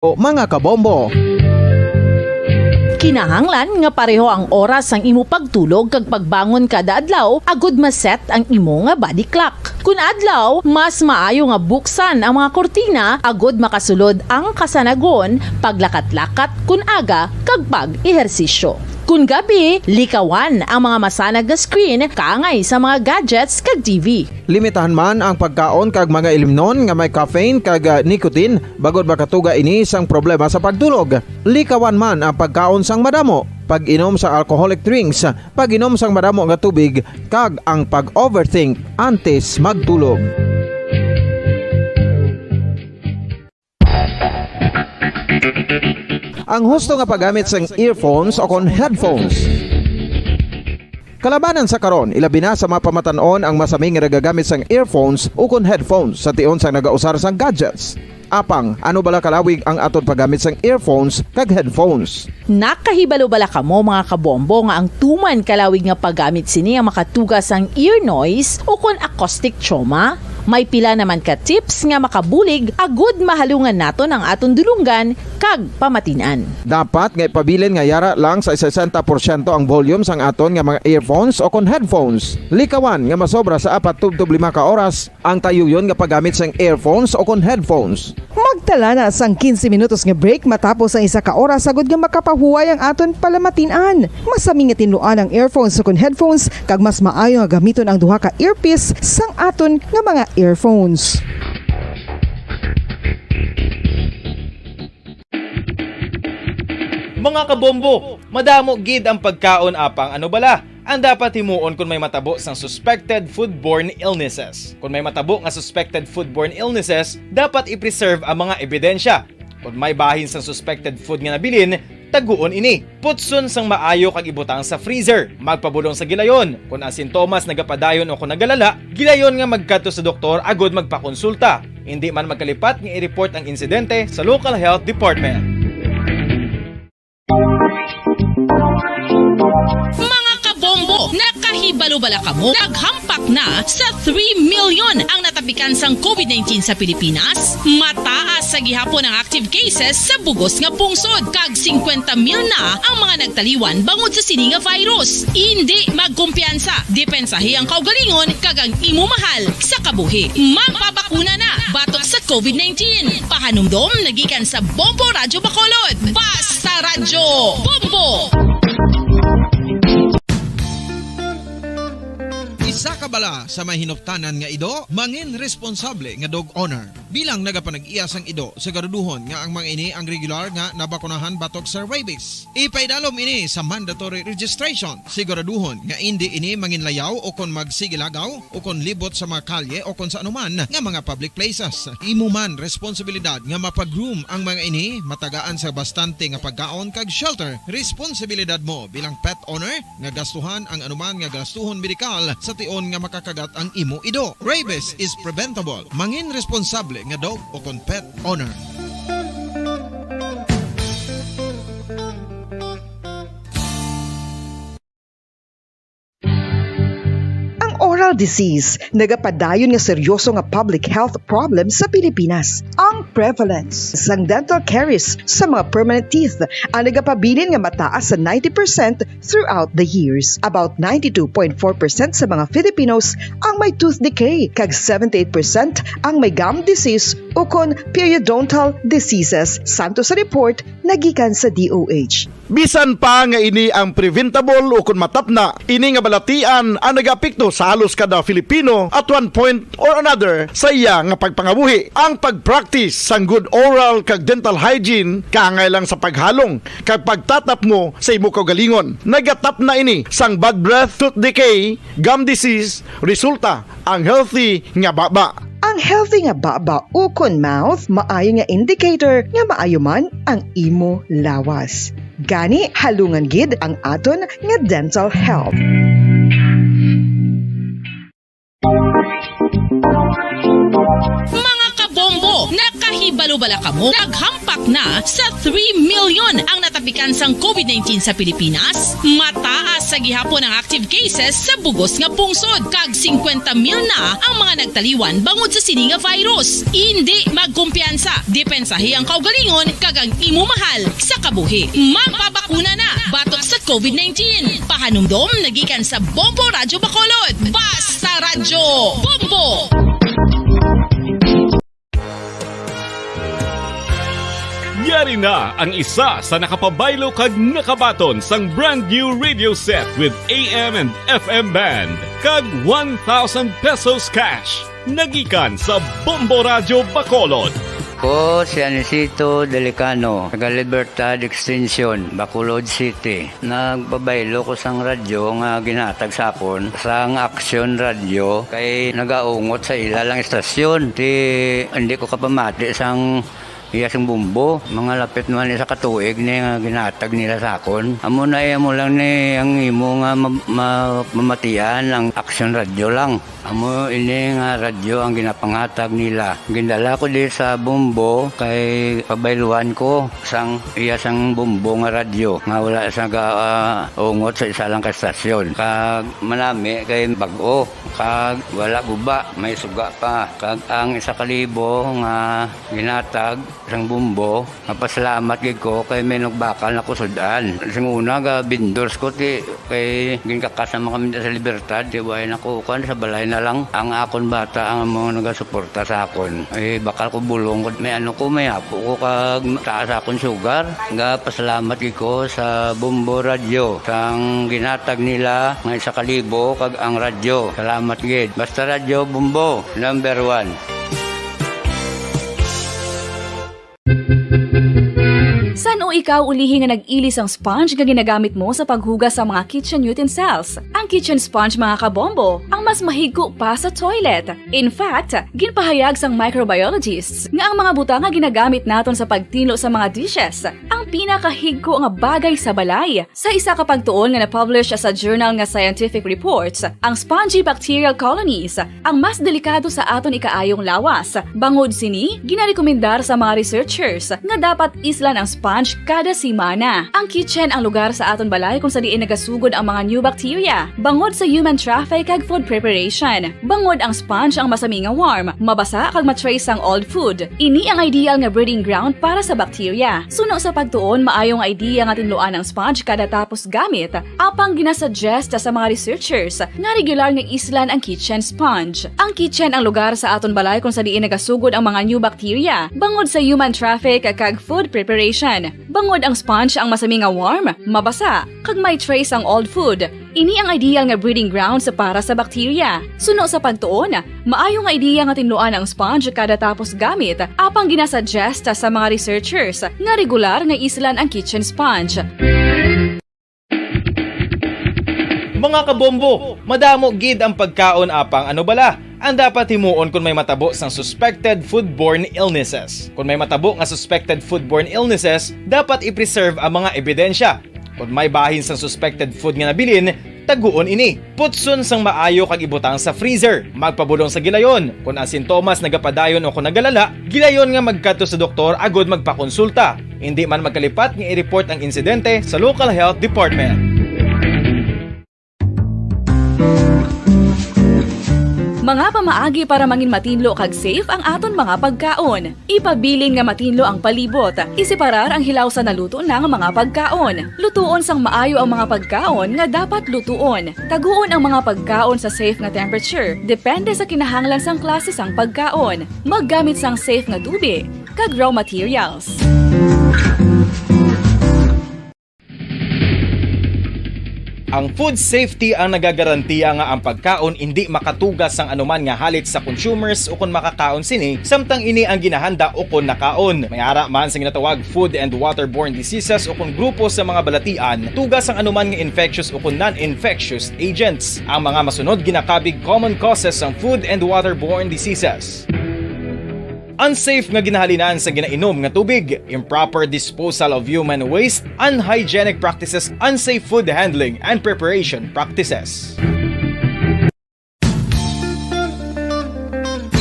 O mga kabombo, Kinahanglan nga pareho ang oras ang imo pagtulog kag pagbangon kada adlaw agud maset ang imo nga body clock. Kun adlaw, mas maayo nga buksan ang mga kortina agud makasulod ang kasanagon, paglakat-lakat kun aga kag pag-ehersisyo. Kun gabi, likawan ang mga masanag nga screen kaangay sa mga gadgets kag TV. limitahan man ang pagkaon kag mga ilimnon nga may caffeine kag nicotine bagod makatuga ini sang problema sa pagtulog. Likawan man ang pagkaon sang madamo, pag-inom sa alcoholic drinks, pag-inom sang madamo nga tubig kag ang pag-overthink antes magtulog. Ang husto nga paggamit sang earphones o kon headphones. Kalabanan sa karon, ilabi na sa mga pamatanon ang masaming nga nagagamit sang earphones o kon headphones sa tion sang nagausar sang gadgets. Apang, ano bala kalawig ang aton paggamit sang earphones kag headphones? Nakahibalo bala kamo mga kabombo nga ang tuman kalawig nga paggamit sini ang makatugas ang ear noise o kon acoustic trauma? May pila naman ka tips nga makabulig agud mahalungan naton ang aton dulunggan kag pamatinan. Dapat nga ipabilin nga yara lang sa 60% ang volume sang aton nga mga earphones o kon headphones. Likawan nga masobra sa 4 tub 5 ka oras ang tayuyon nga paggamit sang earphones o kon headphones. Magtala na sang 15 minutos nga break matapos ang 1 ka oras sagud nga makapahuway ang aton palamatinan. Masami nga tinuan ang earphones o kon headphones kag mas maayo nga gamiton ang duha ka earpiece sang aton nga mga earphones. Mga kabombo, madamo gid ang pagkaon apang ano bala ang dapat himuon kung may matabo sang suspected foodborne illnesses. Kung may matabo nga suspected foodborne illnesses, dapat i-preserve ang mga ebidensya. Kung may bahin sang suspected food nga nabilin, taguon ini. Putson sang maayo kag ibutang sa freezer. Magpabulong sa gilayon. Kung ang sintomas nagapadayon o kung nagalala, gilayon nga magkadto sa doktor agud magpakonsulta. Hindi man magkalipat nga i-report ang insidente sa local health department. Mga kabombo, nakahibalo bala kamo? Naghampak na sa 3 million ang natapikan sang COVID-19 sa Pilipinas. Mataas sa gihapon ang active cases sa bugos nga pungsod. Kag 50 mil na ang mga nagtaliwan bangod sa sini nga virus. Hindi magkumpiyansa. Depensahi ang kaugalingon kag ang imo mahal sa kabuhi. Magpabakuna na batok sa COVID-19. Pahanumdom nagikan sa Bombo Radyo Bacolod. Basta Radyo Bombo! Isa ka bala sa may hinuptanan nga ido, mangin responsable nga dog owner. Bilang nagapanag-iyas ang ido, siguraduhon nga ang mga ini ang regular nga nabakunahan batok sa rabies. Ipaidalom ini sa mandatory registration. Siguraduhon nga hindi ini manginlayaw o kon magsigilagaw o kon libot sa mga kalye o kon sa anuman nga mga public places. Imo man responsibilidad nga mapag-groom ang mga ini, matagaan sa bastante nga pagkaon kag shelter. Responsibilidad mo bilang pet owner nga gastuhan ang anuman nga gastuhon medikal sa tion nga makakagat ang imo ido. Rabies is preventable. Mangin responsable nga dog o kon pet owner. Oral disease, nagapadayon nga seryoso nga public health problem sa Pilipinas. Ang prevalence sang dental caries sa mga permanent teeth ang nagapabilin nga mataas sa 90% throughout the years. About 92.4% sa mga Filipinos ang may tooth decay, kag 78% ang may gum disease o kon periodontal diseases, santo sa report nagikan sa DOH. Bisan pa nga ini ang preventable o kung matapna, ini nga balatian ang nagapikto sa halos kada Filipino at one point or another sa iya nga pagpangabuhi. Ang pag-practice sang good oral kag dental hygiene kaangay lang sa paghalong kag pagtatap mo sa imo kaugalingon. Nagatap na ini sang bad breath, tooth decay, gum disease, resulta ang healthy nga baba. Ang healthy nga baba o kon mouth, maayo nga indicator nga maayo man ang imo lawas. Gani halungan gid ang aton nga dental health. Mga kabombo, nakahibalo balubala ka mo? Naghampak na sa 3 million ang natapikan sang COVID-19 sa Pilipinas. Mataas sa gihapon ang active cases sa bugos nga pungsod. Kag 50 mil na ang mga nagtaliwan bangod sa sini nga virus. Hindi magkumpiyansa. Depensahi ang kaugalingon kag ang imo mahal sa kabuhi. Magpabakuna na batok sa COVID-19. Pahanumdom nagikan sa Bombo Radyo Bacolod. Basta Radyo Bombo! Yari na ang isa sa nakapabaylo kag nakabaton sang brand new radio set with AM and FM band kag 1,000 pesos cash. Nagikan sa Bombo Radyo Bacolod. Ko si Anisito Delicano, taga Libertad Extension, Bacolod City. Nagbabaylo ko sang radyo nga ginatag sapon sang Action Radio kay nagaungot sa ilalang estasyon. Hindi ko kapamati sang iyasang bumbo, mga lapit naman sa katuig ni nga ginatag nila sakon. Amo na mo lang ni ang imo nga mamatian ang Action Radio lang. Amo ini nga radyo ang ginapangatag nila. Gindala ko di sa bumbo kay pabayluan ko sang iyasang bumbo nga radyo nga wala sa ungot sa isa lang ka estasyon. Kag manami kay bag-o, kag wala guba, may suga pa. Kag ang 1,000 nga ginatag sang bumbo, napasalamat gid ko kay may nagbakal na kusudan. Sing una ga vendors ko ti kay ginkakasama kami sa Libertad, di way nakukan sa balay na lang ang akon bata ang mga nagasuporta sa akon. Eh bakal ko bulong ko may ano ko may apo ko kag taas akon sugar. Ga pasalamat gid ko sa Bombo Radio sang ginatag nila nga 1,000 kag ang radyo. Salamat gid. Basta Radyo Bombo number 1. Saan o ikaw ulihi nga nag-ilis ang sponge nga ginagamit mo sa paghugas sa mga kitchen utensils? Ang kitchen sponge mga kabombo, ang mas mahigko pa sa toilet. In fact, ginpahayag sang microbiologists nga ang mga butang nga ginagamit naton sa pagtilo sa mga dishes ang pinakahigko nga bagay sa balay. Sa isa ka pagtuon nga na-publish sa journal nga Scientific Reports, ang spongy bacterial colonies ang mas delikado sa aton ikaayong lawas. Bangod sini, ginarekomendar sa mga researchers nga dapat islan ang sponge kada simana. Ang kitchen ang lugar sa aton balay kung sa diin nagasugod ang mga new bacteria. Bangod sa human traffic kag food preparation. Bangod ang sponge ang masami nga warm, mabasa kag matrace ang old food. Ini ang ideal nga breeding ground para sa bacteria. Suno sa pagtuon, maayong idea nga tinluan ang sponge kada tapos gamit. Apang ginasuggest sa mga researchers nga regular nga islan ang kitchen sponge. Ang kitchen ang lugar sa aton balay kung sa diin nagasugod ang mga new bacteria. Bangod sa human traffic kag food preparation. Bangod ang sponge ang masami nga warm, mabasa, kag may trace ang old food. Ini ang ideal nga breeding ground sa para sa bacteria. Suno sa pagtuon, maayong idea nga tinluan ang sponge kada tapos gamit. Apang ginasuggest sa mga researchers nga regular nga islan ang kitchen sponge. Mga kabombo, madamo gid ang pagkaon apang ano bala. Ang dapat himuon kung may matabo sang suspected foodborne illnesses. Kung may matabo nga suspected foodborne illnesses, dapat i-preserve ang mga ebidensya. Kung may bahin sang suspected food nga nabilin, taguon ini. Putson sang maayo kag ibutang sa freezer. Magpabulong sa gilayon. Kung ang sintomas nagapadayon o kung nagalala, gilayon nga magkadto sa doktor agud magpakonsulta. Hindi man magkalipat nga i-report ang insidente sa local health department. Mga pamaagi para mangin matinlo kag safe ang aton mga pagkaon. Ipabilin nga matinlo ang palibot. Isiparar ang hilaw sa naluto ng mga pagkaon. Lutuon sang maayo ang mga pagkaon nga dapat lutuon. Taguon ang mga pagkaon sa safe nga temperature. Depende sa kinahanglan sang klase sang pagkaon. Maggamit sang safe nga tubig kag raw materials. Ang food safety ang nagagarantiya nga ang pagkaon hindi makatugas sang anuman nga halit sa consumers o kung makakaon sini, samtang ini ang ginahanda o kung nakaon. May ara man sa ginatawag food and waterborne diseases o kung grupo sa mga balatian, tugas ang anuman nga infectious o kung non-infectious agents. Ang mga masunod ginakabig common causes ng food and waterborne diseases. Unsafe nga ginahalinan sa ginainom nga tubig, improper disposal of human waste, unhygienic practices, unsafe food handling and preparation practices.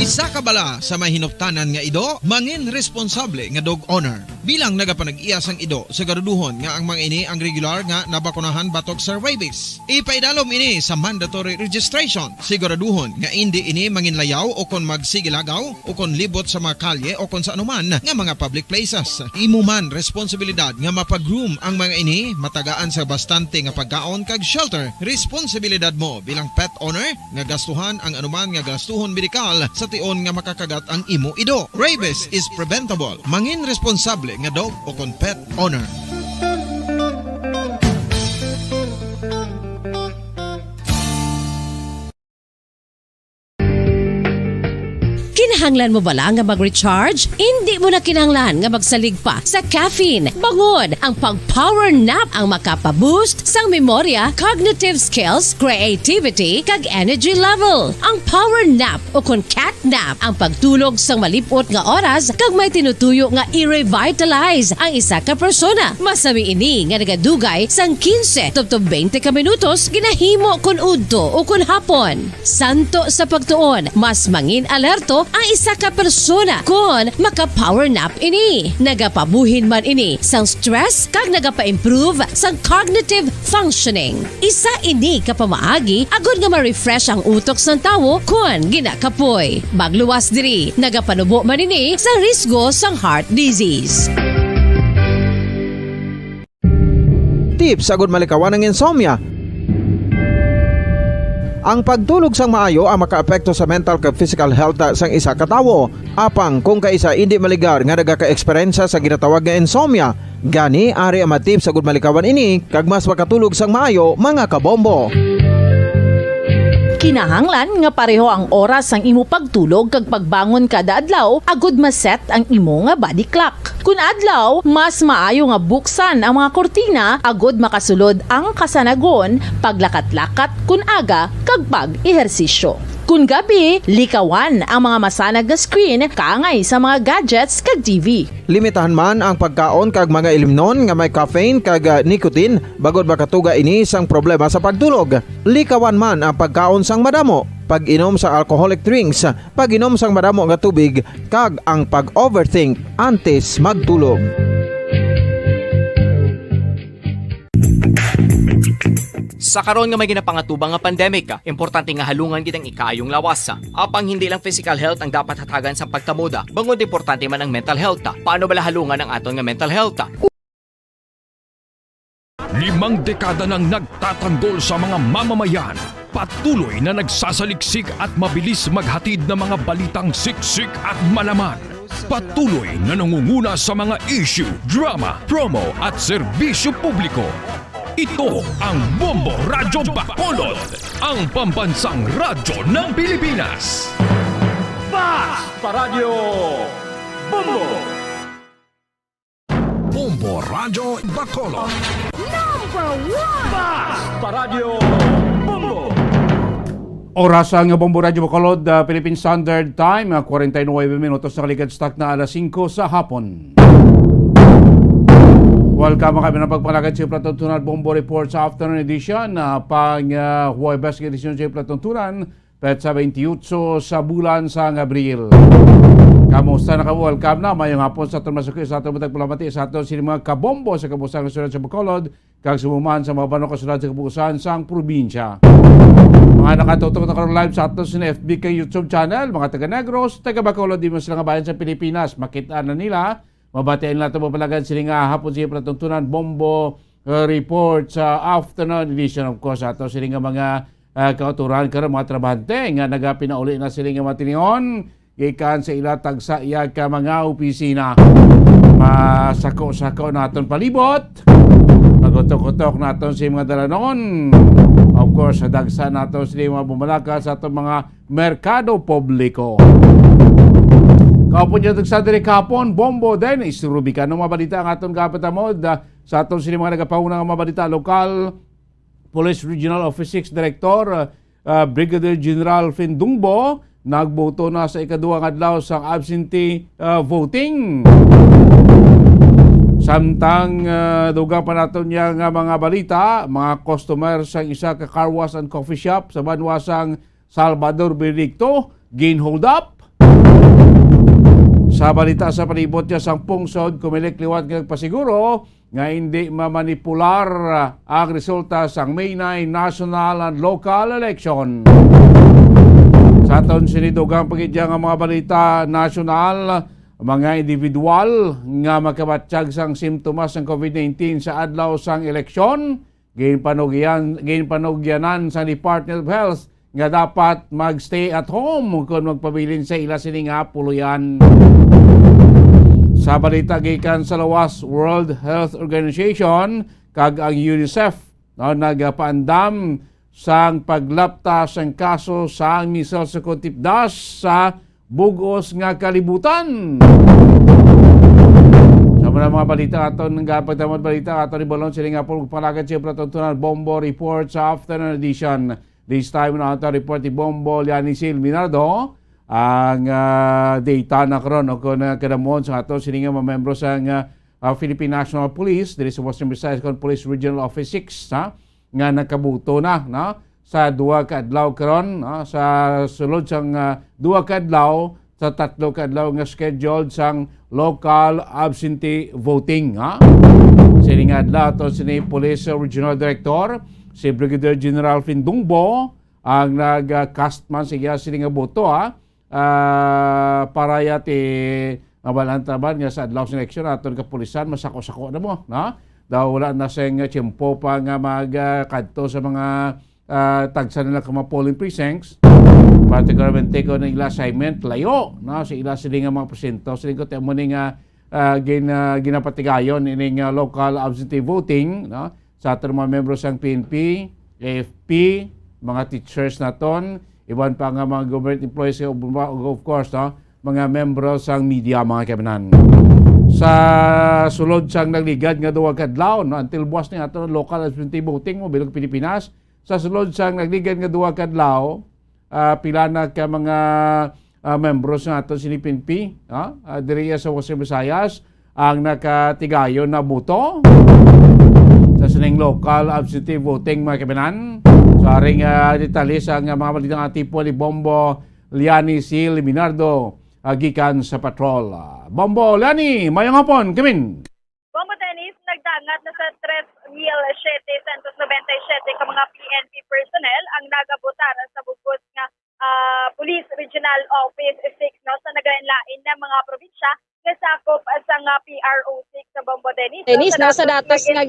Isa ka Nakabala sa mahinuptanan nga ido, mangin responsable nga dog owner. Bilang nagapanag-iyas ang ido, siguraduhon nga ang mga ini ang regular nga nabakunahan batok sa rabies. Ipaidalom ini sa mandatory registration. Siguraduhon nga hindi ini manginlayaw o kon magsigilagaw o kon libot sa mga kalye o kon sa anuman nga mga public places. Imo man responsibilidad nga mapag-groom ang mga ini, matagaan sa bastante nga pagkaon kag shelter. Responsibilidad mo bilang pet owner nga gastuhan ang anuman nga gastuhon medikal sa tion nga makakagat ang imo ido. Rabies is preventable. Mangin responsable nga dog o kon pet owner. Kinahanglan mo bala nga mag-recharge? Hindi mo na kinahanglan nga magsalig pa sa caffeine. Bangod ang pag-power nap ang makapaboost sang memorya, cognitive skills, creativity, kag energy level. Ang power nap o kon cat nap ang pagtulog sang malipot nga oras kag may tinutuyo nga i-revitalize ang isa ka persona. Masami ini nga nagadugay sang 15 to 20 ka minutos ginahimo kun udto o kun hapon. Santo sa pagtuon, mas mangin alerto ang isa ka persona kung maka-power nap ini. Nagapabuhin man ini sang stress kag nagapa-improve sang cognitive functioning. Isa ini kapamaagi agud nga ma-refresh ang utok sang tawo kung ginakapoy. Magluwas diri, nagapanubo man ini sa risgo sang heart disease. Tips agud malikawan ng insomnia. Ang pagtulog sang maayo ang makaapekto sa mental kag physical health sang isa ka tawo. Apang kung kaisa hindi maligar nga nagaka-eksperyensya sa ginatawag nga insomnia, gani ari ang matip sa gud malikawan ini kag mas makatulog sang maayo mga kabombo. Kinahanglan nga pareho ang oras ang imo pagtulog kag pagbangon kada adlaw agud maset ang imo nga body clock. Kun adlaw, mas maayo nga buksan ang mga kortina agud makasulod ang kasanagon, paglakat-lakat kun aga kag pag-ehersisyo. Kun gabi, likawan ang mga masanag nga screen kaangay sa mga gadgets kag TV. Limitahan man ang pagkaon kag mga ilimnon nga may caffeine kag nicotine bagod makatuga ini sang problema sa pagtulog. Likawan man ang pagkaon sang madamo, pag-inom sa alcoholic drinks, pag-inom sang madamo nga tubig kag ang pag-overthink antes magtulog. Sa karon nga may ginapangatubang nga pandemic, importante nga halungan kitang ikayong lawas. Apang hindi lang physical health ang dapat hatagan sa pagtamuda, bangod importante man ang mental health. Paano bala halungan ang aton nga mental health? 5 dekada nang nagtatanggol sa mga mamamayan. Patuloy na nagsasaliksik at mabilis maghatid ng mga balitang siksik at malaman. Patuloy na nangunguna sa mga issue, drama, promo at serbisyo publiko. Ito ang Bombo Radyo Bacolod, ang pambansang radyo ng Pilipinas. Basta Radio Bombo! Bombo Radyo Bacolod. Basta Radio Bombo! Oras ang Bombo Radyo Bacolod, Philippine Standard Time, 49 minutos na kaligad stock na alas 5 sa hapon. Welcome kami ng pagpalagad sa Platontunan Bombo Report sa afternoon edition pang Huwebes edisyon sa Platontunan petsa 28 sa bulan sa Abril. Kamusta na ka-welcome na mayong hapon sa aton masuki sa aton matagpalamati sa aton sila mga kabombo sa kabusang kasulad sa Bacolod kag sumuman sa mga banong kasulad sa kabusan sang probinsya. Mga nakatutok na karon live sa aton sa FB kay YouTube channel, mga taga Negros, taga Bacolod, di mo sila nga bayan sa Pilipinas, makita na nila. Mabatiin lang ito mapalagan sila nga hapon siya Platontunan Bombo Report sa afternoon edition of course ato sila nga mga kauturan karon mga trabahante nga nagapinauli na sila nga matiningon gikan sa ilatag sa iya ka mga opisina. Masako-sako naton palibot, magutok-utok naton sa mga dalanon, of course dagsa naton sila mga bumalaka sa atong mga merkado publiko. Kaupon dyan sa diri kapon, Bombo din, isturubikan ng mabalita ang aton kapatamod sa aton sila mga nagapaunang mabalita lokal, Police Regional Office 6 Director Brigadier General Findungbo, nagboto na sa ikaduhang adlaw sa absentee voting. Samtang dugang pa naton niya nga mga balita, mga customer sa isa ka car wash and coffee shop sa banwasang Salvador Benedicto, gain hold up. Sa balita sa palibot niya sang pungsod, kumilik liwat ng pasiguro nga hindi mamanipular ang resulta sang May 9 national and local election. Sa taon sinidugang pagidya nga mga balita national, mga individual nga makabatsyag sang simptomas ng COVID-19 sa adlaw sang eleksyon, ginpanugyanan sa Department of Health nga dapat magstay at home kung magpabilin sa ila sini nga puluyan. Sa balita gikan sa lawas, World Health Organization kag ang UNICEF nagapaandam sang paglapta sang kaso sang measles sa Contipdas sa bugos nga kalibutan. Sa mga balita aton nga pagtamad balita aton ni Balon sila nga po palagan siya pratuntunan Bombo Report sa afternoon edition. This time na ato report ni Bombo Lianisil Minardo ang data na karon o kung kadamon sa ato sila nga membro sa Philippine National Police diri sa Western Visayas Police Regional Office 6 nga nakabuto na sa duwa ka adlaw karon sa sulod sang duwa ka adlaw sa tatlo ka adlaw nga scheduled sang local absentee voting sini nga adlaw to sini Police Regional Director si Brigadier General Findungbo ang nag-cast man siya sini nga boto para yati mabalantaban nga sa adlaw sa eleksyon aton kapulisan masako-sako na mo daw wala na siyang tiyempo pa nga magkadto sa mga tagsa nila ka mga polling precincts particularmente ko ng ila assignment layo sa ila sila nga mga presinto sila ko temo ni nga ginapatigayon ining local absentee voting sa aton mga membro sang PNP, AFP, mga teachers naton, iban pa nga mga government employees of course mga membro sang media mga kabinan. Sa sulod sang nagligad nga duwa ka adlaw until buwas ni ato local absentee voting mo bilog Pilipinas sa sulod sang nagligad nga duwa ka adlaw pila na ka mga membros nga ato sini PNP diri sa Western Visayas ang nakatigayon na boto sa sining local absentee voting mga kabinan. Sa aring detalye sa mga balitang atipo ni Bombo Liani C. Liminardo gikan sa patrol. Bombo Liani, mayong hapon, Kimin. Bombo Dennis, nagdangat na sa 3,797 ka mga PNP personnel ang nagabutar sa bugos nga Police Regional Office 6 sa naglain-lain na mga probinsya nga sakop sa PRO6 sa Bombo Dennis. Sa datos nga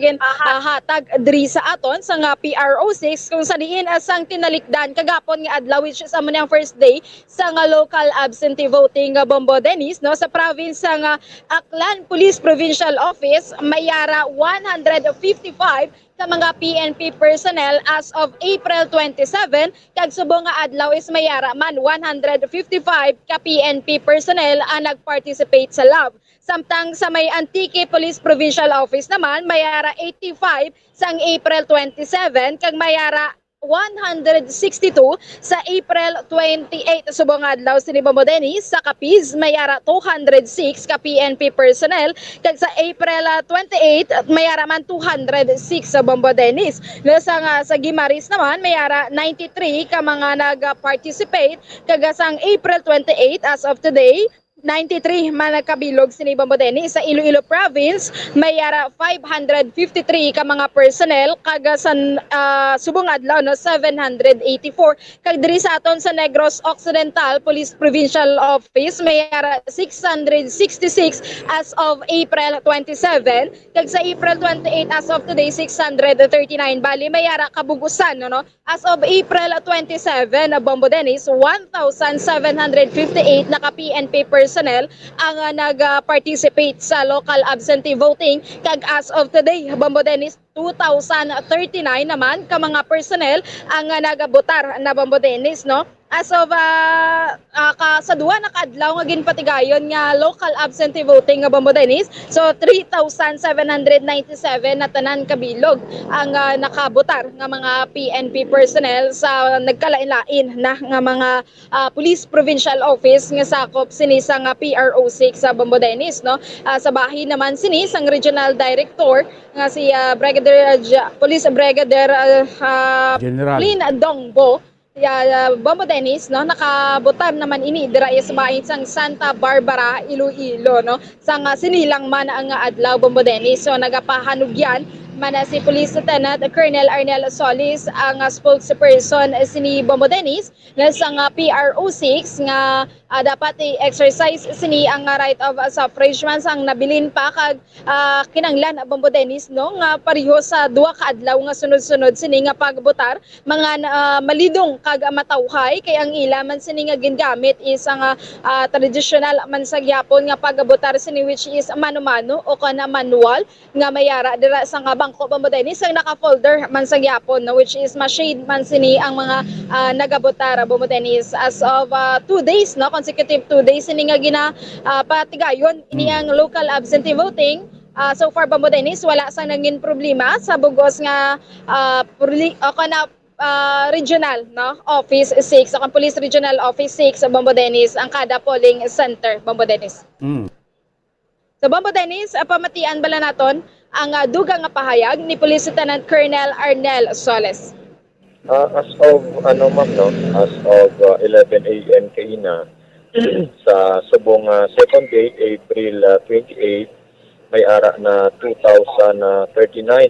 hatag diri sa aton sa nga PRO6 kung sa diin asang tinalikdan kagapon nga adlaw which is amo ang first day sa nga local absentee voting nga Bombo Dennis sa province sa nga Aklan Police Provincial Office mayara 155 sa mga PNP personnel as of April 27 kag subong nga adlaw is mayara man 155 ka PNP personnel ang nagparticipate sa lab. Samtang sa may Antique Police Provincial Office naman mayara 85 sang April 27 kag mayara 162 sa April 28 subong adlaw sini Bombo Dennis. Sa Capiz mayara 206 ka PNP personnel kag sa April 28 mayara man 206 sa Bombo Dennis. Sa Guimaris naman mayara 93 ka mga nag-participate kag sang April 28 as of today 93 man nagkabilog sini Bombo Dennis. Sa Iloilo Province mayara 553 ka mga personnel kag sa subong adlaw 784 kag diri sa aton sa Negros Occidental Police Provincial Office mayara 666 as of April 27 kag sa April 28 as of today 639 bali mayara kabugusan as of April 27 Bombo Dennis 1,758 na ka PNP personnel ang nag-participate sa local absentee voting kag as of today Bombo Dennis 2,039 naman ka mga personnel ang nagabotar na Bombo Dennis as of sa duwa na kadlaw nga ginpatigayon nga local absentee voting nga Bombo Dennis. So 3,797 na tanan kabilog ang nakabotar nga mga PNP personnel sa nagkalain-lain na nga mga Police Provincial Office nga sakop sini sa nga PRO6 sa Bombo Dennis sa bahin naman sini sang Regional Director nga si Police Brigadier General Lin Dongbo Bombo Dennis, no, nakabutan naman ini dira sa bahin sang Santa Barbara, Iloilo, no, sang sinilang man ang adlaw Bombo Dennis. So nagapahanugyan man si Police Lieutenant Colonel Arnel Solis ang spokesperson sini Bombo Dennis nga sang PRO6 nga dapat i-exercise sini ang right of suffrage man sang nabilin pa kag kinanglan Bombo Dennis, no, nga pareho sa duha ka adlaw nga sunod-sunod sini nga pagbutar mga malidong kag matawhay kay ang ila man sini nga gingamit is ang traditional man sa gyapon nga pagbutar sini which is mano-mano o kana manual nga mayara dira sa nga bangko Bombo Dennis ang naka-folder man sa gyapon, no, which is machine man sini ang mga nagabutar Bombo Dennis as of 2 days, no, consecutive 2 days sini nga patigayon ini ang local absentee voting. So far Bombo Dennis wala sang naging problema sa bugos nga regional, no, office 6 o police regional office 6 sa Bombo Dennis ang kada polling center Bombo Dennis. So Bombo Dennis, pamatian bala naton ang dugang nga pahayag ni Police Lieutenant Colonel Arnel Solis. As of ma'am, no, as of 11 a.m. kaina sa subong second day, April 28, may ara na 2,039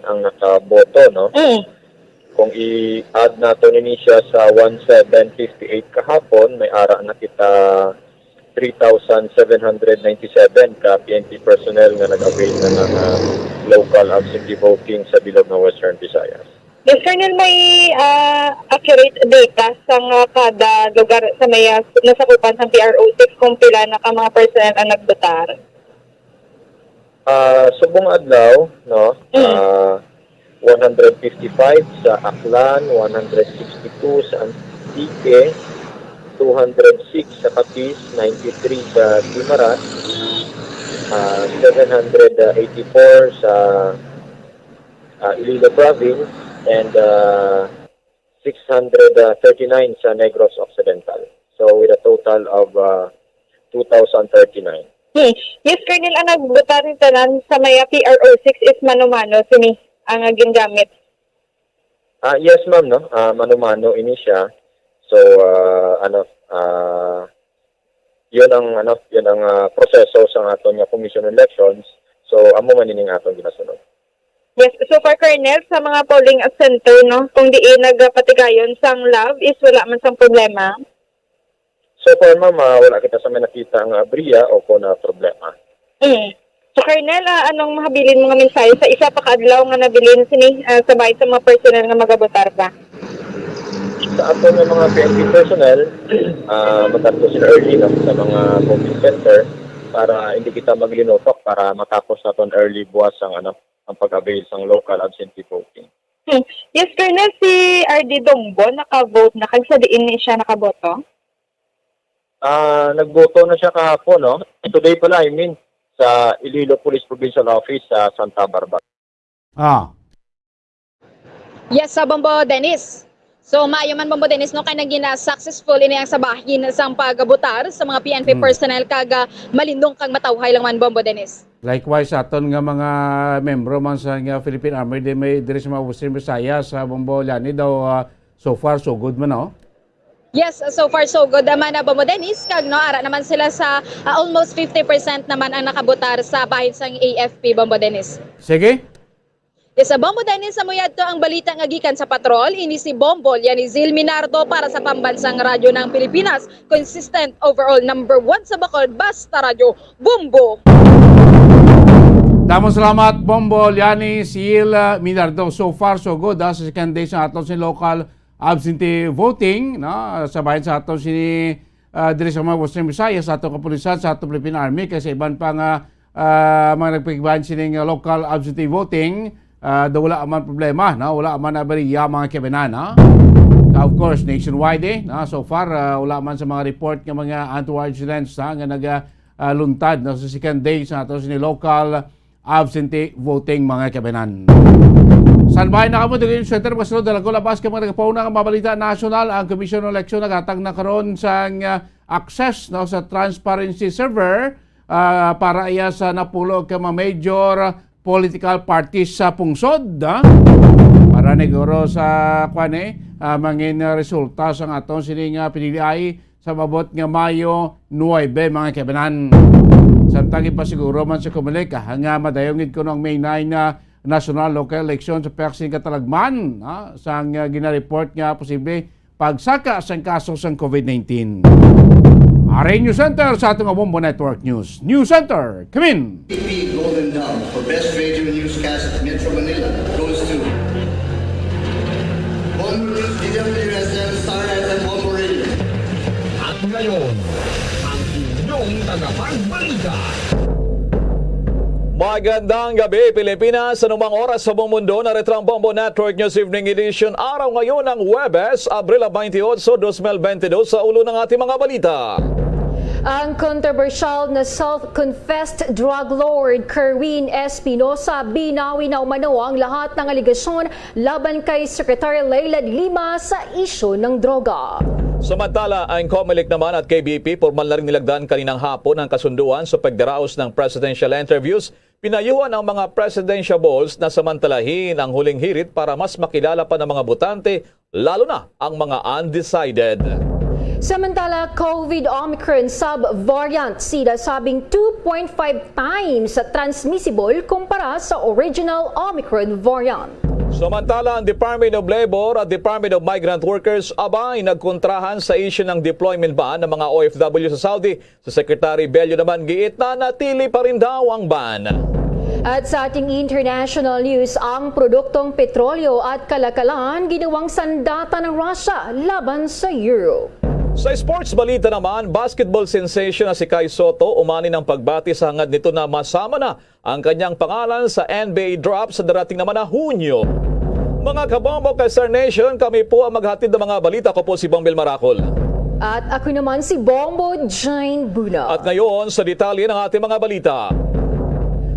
ang nakaboto, no? Kung i-add nato nini siya sa 1,758 kahapon, may ara na kita 3,797 ka PNP personnel nga nag-avail na ng local absentee voting sa bilog ng Western Visayas. Yes, Colonel, may accurate data sa kada lugar sa may nasakupan sa PRO6 kung pila na ka mga personnel ang nagbotar? Subong adlaw, no? 155 sa Aklan, 162 sa Antique, 206 sa Capiz, 93 sa Guimaras, 784 sa Iloilo Province, and 639 sa Negros Occidental. So with a total of 2,039. Yes, Colonel, ang nagbotar rin tanan sa may PRO6 is mano-mano sini ang gingamit. Yes, ma'am, no. Mano-mano ini siya. So yun ang proseso sa aton nga commission elections. So amo man ining aton ginasunod. Yes, so far Colonel, sa mga polling center, no, kung diin nagpatigayon sang love is wala man sang problema. So far ma'am, wala kita sa may nakita ang abriya o kung na problema. So Colonel, anong mahabilin mga mensahe sa isa pa kaadlaw nga nabilin sini sa bahay sa mga personnel nga magabotar ba? Sa ato ng mga PNP personnel, matarto sila early, no, sa mga voting center para hindi kita maglinotok para matapos naton early buwas ang ang pag-avail sang local absentee voting. Yes, Colonel, si RD Dongbo naka-vote na kag sa diin ni siya nakaboto? Nagboto na siya kahapon, no? Today pala, sa Iloilo Police Provincial Office sa Santa Barbara. Yes, sa Bombo Dennis. So maayo man Bombo Dennis, no, kay naging successful ini ang sabahin sang pagbutar sa mga PNP personnel kag malindong kag matawhay lang man Bombo Dennis. Likewise, aton nga mga membro man sa nga Philippine Army di may diri sa mga Western Visayas sa Bombo Lani daw so far so good man, no? Yes, so far so good naman na Bombo Dennis kag no ara naman sila sa almost 50% naman ang nakabotar sa bahin sang AFP Bombo Dennis. Sige. Yes, sa Bombo Dennis sa muyad to ang balita nga gikan sa patrol ini si Bombo yan ni Zil Minardo para sa pambansang radyo ng Pilipinas. Consistent overall number 1 sa Bacol, basta radyo Bombo. Damo salamat Bombo Liani Sil Minardo. So far so good sa second day sa aton si local absentee voting, no, sa bahin sa aton si diri sa mga Western Visayas sa atong kapulisan sa atong Philippine Army kasi iban pa nga mga nagpigbahan sining local absentee voting. Wala man problema, no? Wala man abariya mga kebenan, no? Of course, nationwide no? So far, wala man sa mga report ng mga untoward incidents nga nagaluntad no? Sa second day sa ato ni local absentee voting mga kebenan. San bahay na kamo dito yung center masunod dalago labas ka mga nagpauna ng mabalita national ang Commission on Election nagatag na karon sa access no? Sa transparency server para iya sa napulo ka mga major political parties sa pungsod, para para neguro sa mangin resulta sa atong sining piniliay sa mabot nga Mayo 9 mga kabanan. Samtang pa siguro man sa Comelec nga madayongid ko ng May 9 na national local election sa Persin Katalagman sang ginareport nga posible pagsaka sang kaso sang COVID-19. Aray News Center sa atong Bombo Network News. News Center, come in! PP Golden Dome for Best Radio Newscast Metro Manila goes to Bombo News, DWSM, Star FM, Bombo Radio. At ngayon, ang inyong tagapagbalita. Magandang gabi, Pilipinas. Anumang oras sa buong mundo, narito ang Bombo Network News Evening Edition. Araw ngayon ng Huwebes, Abril 28, 2022 sa ulo ng ating mga balita. Ang controversial na self-confessed drug lord Kerwin Espinosa binawi na umano ang lahat ng aligasyon laban kay Secretary Leila de Lima sa isyu ng droga. Samantala, ang COMELEC naman at KBP formal na rin nilagdan kaninang hapon ang kasunduan sa pagdaraos ng presidential interviews. Pinayuhan ang mga presidentiables na samantalahin ang huling hirit para mas makilala pa ng mga botante, lalo na ang mga undecided. Samantala, COVID Omicron sub-variant sinasabing 2.5 times transmissible kumpara sa original Omicron variant. Samantala, ang Department of Labor at Department of Migrant Workers abay nagkontrahan sa issue ng deployment ban ng mga OFW sa Saudi. Sa Secretary Bello naman giit na natili pa rin daw ang ban. At sa ating international news, ang produktong petrolyo at kalakalan ginawang sandata ng Russia laban sa Europe. Sa sports balita naman, basketball sensation na si Kai Soto umani ng pagbati sa hangad nito na masama na ang kanyang pangalan sa NBA draft sa darating naman na Hunyo. Mga kabombo kay Star Nation, kami po ang maghatid ng mga balita. Ko po si Bongbel Maracol. At ako naman si Bombo Jane Buna. At ngayon sa detalye ng ating mga balita.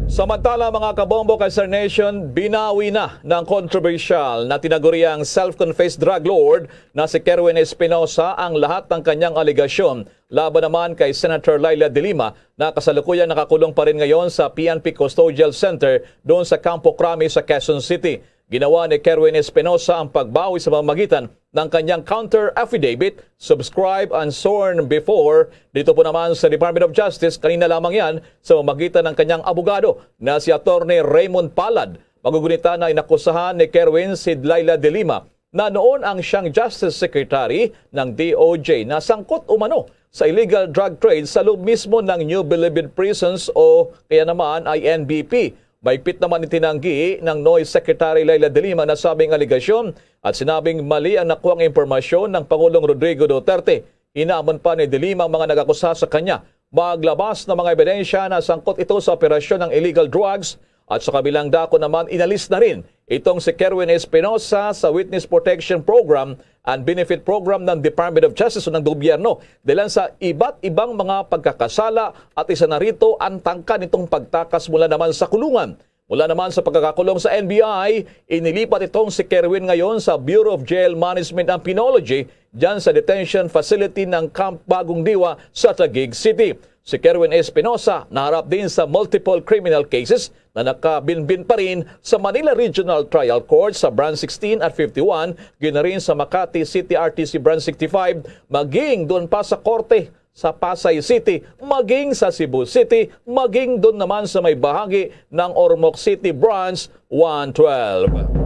Samantala mga kabombo kay Star Nation, binawi na ng controversial na tinaguriang self-confessed drug lord na si Kerwin Espinosa ang lahat ng kanyang aligasyon. Laban naman kay Senator Leila de Lima na kasalukuyang nakakulong pa rin ngayon sa PNP Custodial Center doon sa Campo Crame sa Quezon City. Ginawa ni Kerwin Espinosa ang pagbawi sa pamamagitan ng kanyang counter affidavit, subscribe and sworn before. Dito po naman sa Department of Justice, kanina lamang yan sa pamamagitan ng kanyang abogado na si Attorney Raymond Palad. Magugunita na inakusahan ni Kerwin si Leila de Lima na noon ang siyang Justice Secretary ng DOJ na sangkot umano sa illegal drug trade sa loob mismo ng New Bilibid Prisons o kaya naman ay NBP. Mahigpit naman itinanggi ng NOI Secretary Leila de Lima na sabing aligasyon at sinabing mali ang nakuhang impormasyon ng Pangulong Rodrigo Duterte. Inaamon pa ni de Lima ang mga nag-akusa sa kanya maglabas ng mga ebidensya na sangkot ito sa operasyon ng illegal drugs at sa kabilang dako naman inalis na rin itong si Kerwin Espinosa sa Witness Protection Program and Benefit Program ng Department of Justice o ng gobyerno dahil sa iba't ibang mga pagkakasala at isa na rito ang tangka nitong pagtakas mula naman sa kulungan. Mula naman sa pagkakakulong sa NBI, inilipat itong si Kerwin ngayon sa Bureau of Jail Management and Penology dyan sa detention facility ng Camp Bagong Diwa sa Taguig City. Si Kerwin Espinosa naharap din sa multiple criminal cases na nakabinbin pa rin sa Manila Regional Trial Court sa Branch 16 at 51, ginarin sa Makati City RTC Branch 65, maging doon pa sa korte sa Pasay City, maging sa Cebu City, maging doon naman sa may bahagi ng Ormoc City Branch 112.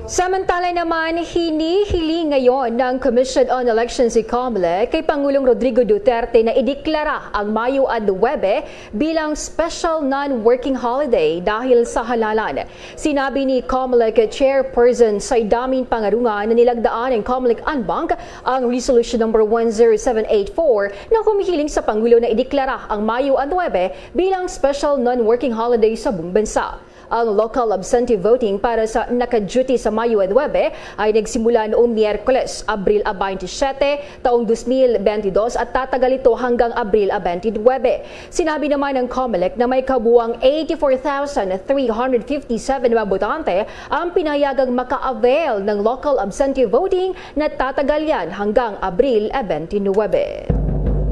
Samantala naman, hinihili ngayon ng Commission on Elections si COMELEC kay Pangulong Rodrigo Duterte na ideklara ang Mayo at Huwebe bilang special non-working holiday dahil sa halalan. Sinabi ni COMELEC Chairperson Saidamin Pangarungan na nilagdaan ng COMELEC Anbank ang Resolution number 10784 na humihiling sa Pangulo na ideklara ang Mayo at Huwebe bilang special non-working holiday sa buong bansa. Ang local absentee voting para sa naka-duty sa Mayo at Huwebe ay nagsimula noong Miyerkules, Abril 27, taong 2022 at tatagal ito hanggang Abril 29. Sinabi naman ng COMELEC na may kabuang 84,357 na botante ang pinayagang maka-avail ng local absentee voting na tatagal yan hanggang Abril 29.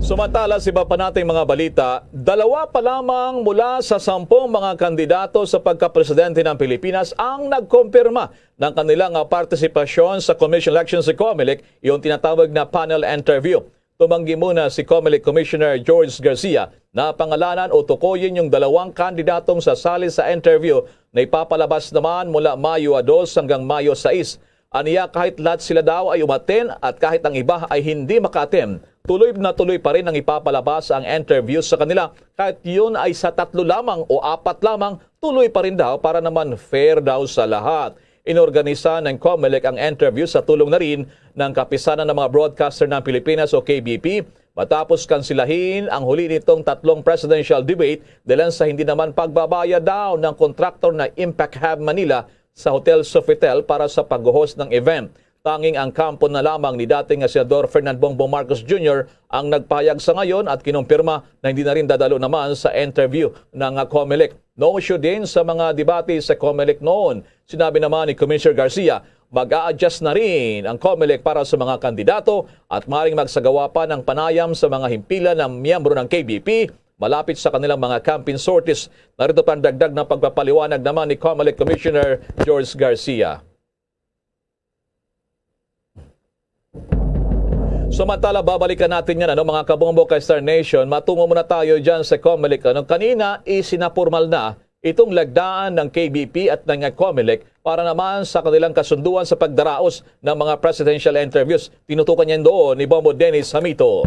Sumantala sa iba pa nating mga balita, 2 pa lamang mula sa 10 mga kandidato sa pagkapresidente ng Pilipinas ang nagkumpirma ng kanilang partisipasyon sa Commission Elections sa COMELEC, yung tinatawag na panel interview. Tumanggi muna si COMELEC Commissioner George Garcia na pangalanan o tukuyin yung 2 kandidatong sasali sa interview na ipapalabas naman mula Mayo 2 hanggang Mayo 6. Aniya kahit lahat sila daw ay umaten at kahit ang iba ay hindi maka-attend, tuloy na tuloy pa rin ang ipapalabas ang interview sa kanila. Kahit yun ay sa 3 lamang o 4 lamang, tuloy pa rin daw para naman fair daw sa lahat. Inorganisa ng COMELEC ang interview sa tulong na rin ng Kapisanan ng mga Broadcaster ng Pilipinas o KBP matapos kansilahin ang huli nitong 3 presidential debate dahil sa hindi naman pagbabaya daw ng kontraktor na Impact Hub Manila sa Hotel Sofitel para sa pag-host ng event. Tanging ang kampo na lamang ni dating Senador Ferdinand Bongbong Marcos Jr. ang nagpahayag sa ngayon at kinumpirma na hindi na rin dadalo naman sa interview ng COMELEC. No issue din sa mga debate sa COMELEC noon. Sinabi naman ni Commissioner Garcia, mag-a-adjust na rin ang COMELEC para sa mga kandidato at maaaring magsagawa pa ng panayam sa mga himpilan ng miyembro ng KBP malapit sa kanilang mga campaign sorties. Narito pa ang dagdag na pagpapaliwanag naman ni COMELEC Commissioner George Garcia. Samantala, babalikan natin yan, mga kabombo kay Star Nation. Matungo muna tayo dyan sa COMELEC. Kanina, isinapurmal na itong lagdaan ng KBP at ng COMELEC para naman sa kanilang kasunduan sa pagdaraos ng mga presidential interviews. Tinutukan niyan doon ni Bombo Dennis Hamito.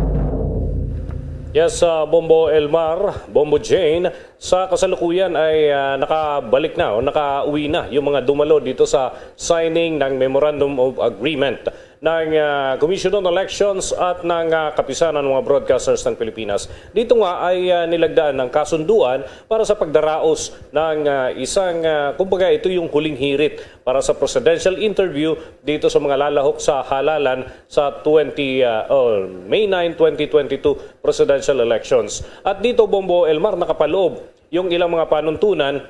Yes, Bombo Elmar, Bombo Jane, sa kasalukuyan ay nakabalik na o nakauwi na yung mga dumalo dito sa signing ng Memorandum of Agreement ng Commission on Elections at ng Kapisanan ng mga Broadcasters ng Pilipinas. Dito nga ay nilagdaan ng kasunduan para sa pagdaraos ng isang, kumbaga ito yung huling hirit para sa presidential interview dito sa mga lalahok sa halalan sa May 9, 2022 presidential elections. At dito, Bombo Elmar, nakapaloob yung ilang mga panuntunan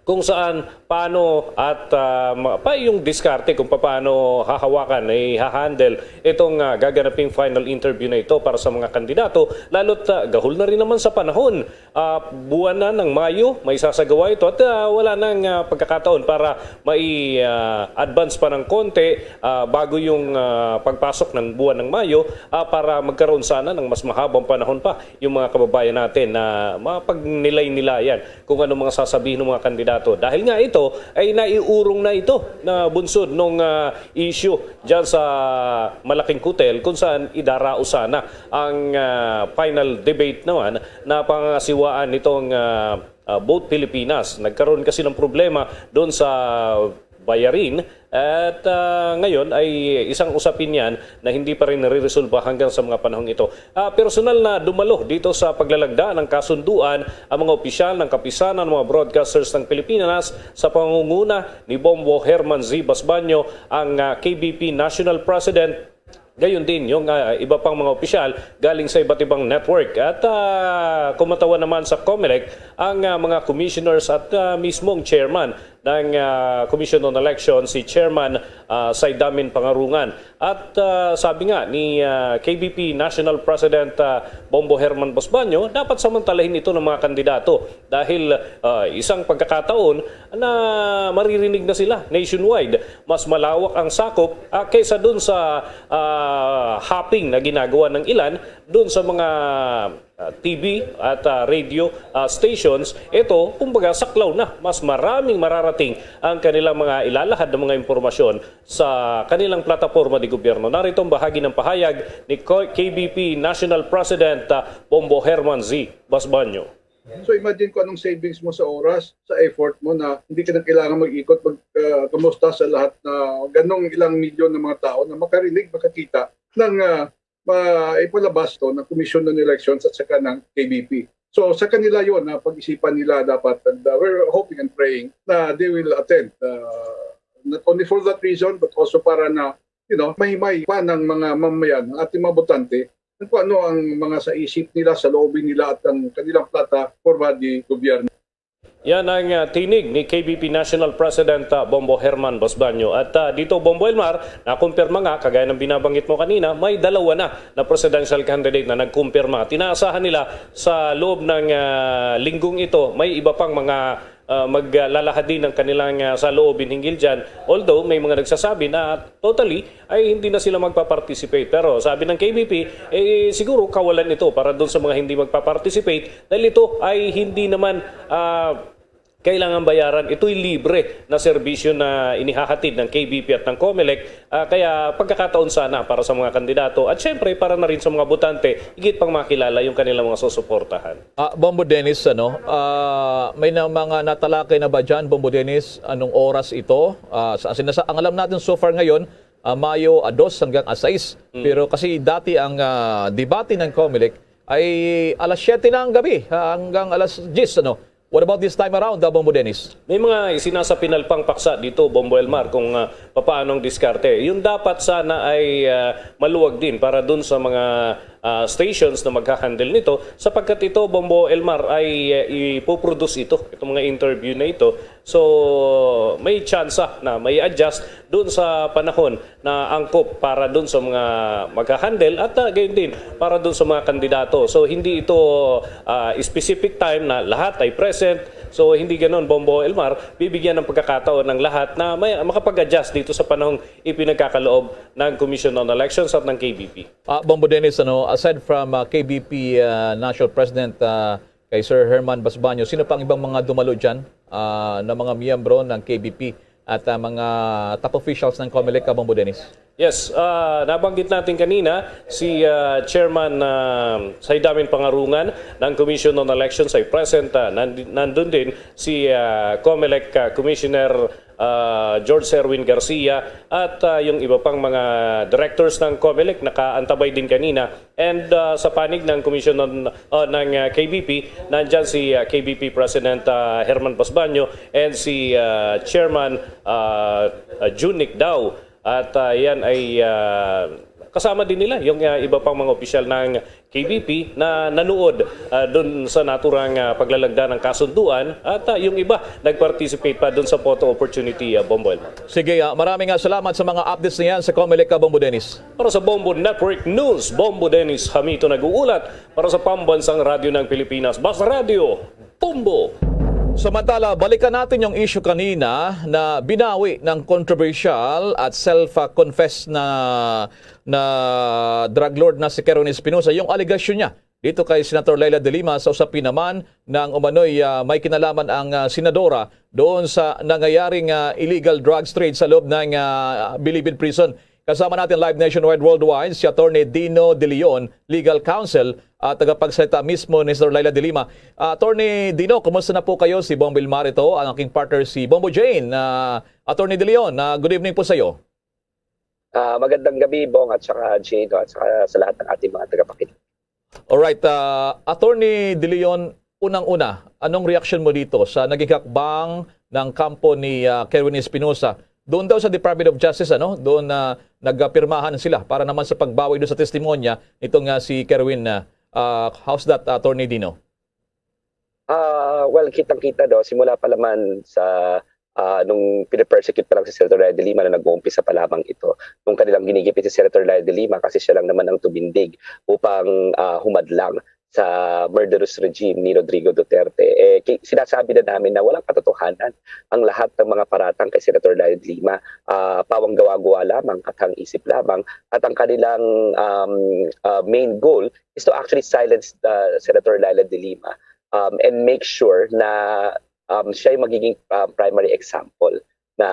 kung saan, paano at pa yung diskarte kung paano hahawakan, hahandle itong gaganaping final interview na ito para sa mga kandidato. Lalo't gahol na rin naman sa panahon. Buwan na ng Mayo, may sasagawa ito at wala nang pagkakataon para mai-advance pa ng konti bago yung pagpasok ng buwan ng Mayo para magkaroon sana ng mas mahabang panahon pa yung mga kababayan natin na mapagnilay-nilayan kung ano mga sasabihin ng mga kandidato. Dahil nga ito ay naiurong na ito na bunsod nung issue dyan sa Malaking Kutel kung saan idarao sana ang final debate naman na pangasiwaan nitong Vote Pilipinas. Nagkaroon kasi ng problema doon sa bayarin at ngayon ay isang usapin yan na hindi pa rin nare-resolba hanggang sa mga panahong ito. Personal na dumalo dito sa paglalagda ng kasunduan ang mga opisyal ng Kapisanan ng mga Broadcasters ng Pilipinas sa pangunguna ni Bombo Herman Z. Basbanyo, ang KBP National President. Gayon din yung iba pang mga opisyal galing sa iba't ibang network. At kumatawa naman sa COMELEC ang mga commissioners at mismong chairman ng Commission on Elections, si Chairman Saidamin Pangarungan. At sabi nga ni KBP National President Bombo Herman Basbanyo, dapat samantalahin ito ng mga kandidato dahil isang pagkakataon na maririnig na sila nationwide. Mas malawak ang sakop kaysa dun sa hopping na ginagawa ng ilan dun sa mga TV at radio stations. Ito, kumbaga, saklaw na. Mas maraming mararating ang kanilang mga ilalahad ng mga impormasyon sa kanilang plataforma di gobyerno. Narito ang bahagi ng pahayag ni KBP National President Bombo Herman Z. Basbanyo. So imagine ko anong savings mo sa oras, sa effort mo na hindi ka na kailangan mag-ikot, kumusta sa lahat na ganong ilang milyon ng mga tao na makarinig, makakita ng ipalabas to ng Commission on Elections at saka ng KBP. So sa kanila yon na pag-isipan nila dapat, and we're hoping and praying na they will attend. Not only for that reason but also para na mahimay pa ng mga mamayan, ng ating mga botante, kung ano ang mga sa isip nila, sa loobin nila at ang kanilang plataforma di gobyerno. Yan ang tinig ni KBP National President Bombo Herman Basbanyo. At dito, Bombo Elmar, nakumpirma nga, kagaya ng binabanggit mo kanina, may dalawa na presidential candidate na nagkumpirma. Tinaasahan nila sa loob ng linggong ito, may iba pang mga maglalahad din ng kanilang saloobin hinggil dyan. Although may mga nagsasabi na totally ay hindi na sila magpa-participate. Pero sabi ng KBP, siguro kawalan ito para doon sa mga hindi magpa-participate dahil ito ay hindi naman kailangan bayaran. Ito'y libre na serbisyo na inihahatid ng KBP at ng COMELEC. Kaya pagkakataon sana para sa mga kandidato at syempre para na rin sa mga botante, higit pang makilala yung kanilang mga susuportahan. Bombo Dennis, may mga natalakay na ba dyan, Bombo Dennis? Anong oras ito? Ang alam natin so far ngayon, Mayo 2 hanggang 6. Pero kasi dati ang debate ng COMELEC ay alas 7 na ang gabi hanggang alas 10. What about this time around, Bombo Dennis? May mga isinasapinal pang paksa dito, Bombo Elmar, kung papaanong diskarte. Yung dapat sana ay maluwag din para dun sa mga stations na maghahandle nito sapagkat ito, Bombo Elmar, ay ipoproduce itong mga interview na ito. So, may tsansa na may adjust dun sa panahon na angkop para dun sa mga maghahandle at gayon din para dun sa mga kandidato. So, hindi ito specific time na lahat ay present. So, hindi ganoon, Bombo Elmar. Bibigyan ng pagkakataon ng lahat na may makapag-adjust dito sa panahong ipinagkakaloob ng Commission on Elections at ng KBP. Bombo Dennis, aside from KBP National President kay Sir Herman Basbanyo, sino pang ibang mga dumalo dyan na mga miyembro ng KBP at mga top officials ng COMELEC, Bombo Dennis? Yes, nabanggit natin kanina si Chairman Saidamin Pangarungan ng Commission on Elections ay present. Nandun din si COMELEC Commissioner George Serwin Garcia at yung iba pang mga directors ng COMELEC nakaantabay din kanina. And sa panig ng Commission ng KBP, nandyan si KBP President Herman Basbanyo and si Chairman Junik Dao. At yan ay kasama din nila yung iba pang mga opisyal ng KBP na nanood doon sa naturang paglalagda ng kasunduan at yung iba nag-participate pa doon sa photo opportunity, Bombo Elmar. Sige, maraming salamat sa mga updates na yan sa COMELEC, Bombo Dennis. Para sa Bombo Network News, Bombo Dennis Hamito nag-uulat para sa Pambansang Radyo ng Pilipinas. Basta Radio, Bombo! Samantala, balikan natin yung issue kanina na binawi ng controversial at self-confessed na drug lord na si Kerwin Espinosa, yung allegation niya dito kay Senator Leila de Lima sa usapin naman ng umano'y may kinalaman ang senadora doon sa nangyayaring illegal drugs trade sa loob ng Bilibid Prison. Kasama natin live nationwide worldwide si Attorney Dino De Leon, Legal Counsel at tagapagsalita mismo ni Sir Leila de Lima. Attorney Dino, kumusta na po kayo? Si Bombo Elmar ito, ang aking partner si Bombo Jane. Attorney De Leon, good evening po sa iyo. Magandang gabi, Bong, at saka Jane, at saka sa lahat ng ating mga tagapakinig. Alright, Attorney De Leon, unang-una, anong reaction mo dito sa naging hakbang ng kampo ni Kerwin Espinosa? Doon daw sa Department of Justice, doon nagpirmahan sila para naman sa pagbawi doon sa testimonya nitong si Kerwin. How's that, Attorney Dino? Well, kitang-kita simula pa naman sa nung pinapersecute pa lang si Senator Leila de Lima na nag-uumpisa pa lamang ito. Nung kanilang ginigipit si Senator Leila de Lima kasi siya lang naman ang tumindig upang humadlang sa murderous regime ni Rodrigo Duterte. Sinasabi na namin na walang katotohanan ang lahat ng mga paratang kay Senator Leila de Lima. Pawang gawa-gawa lamang, katang isip lamang. At ang kanilang main goal is to actually silence Senator Leila de Lima and make sure na siya ay magiging primary example na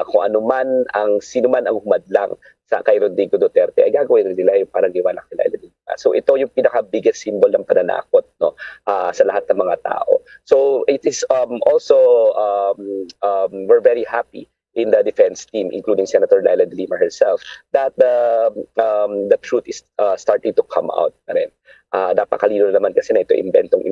kung ano man sino man ang humadlang sa kay Rodrigo Duterte ay gagawin nila yung parang liwanag nila. So ito yung pinaka-biggest symbol ng pananakot sa lahat ng mga tao. So it is also we're very happy in the defense team, including Senator Leila de Lima herself, that the truth is starting to come out na rin. Napakalino naman kasi na ito inventong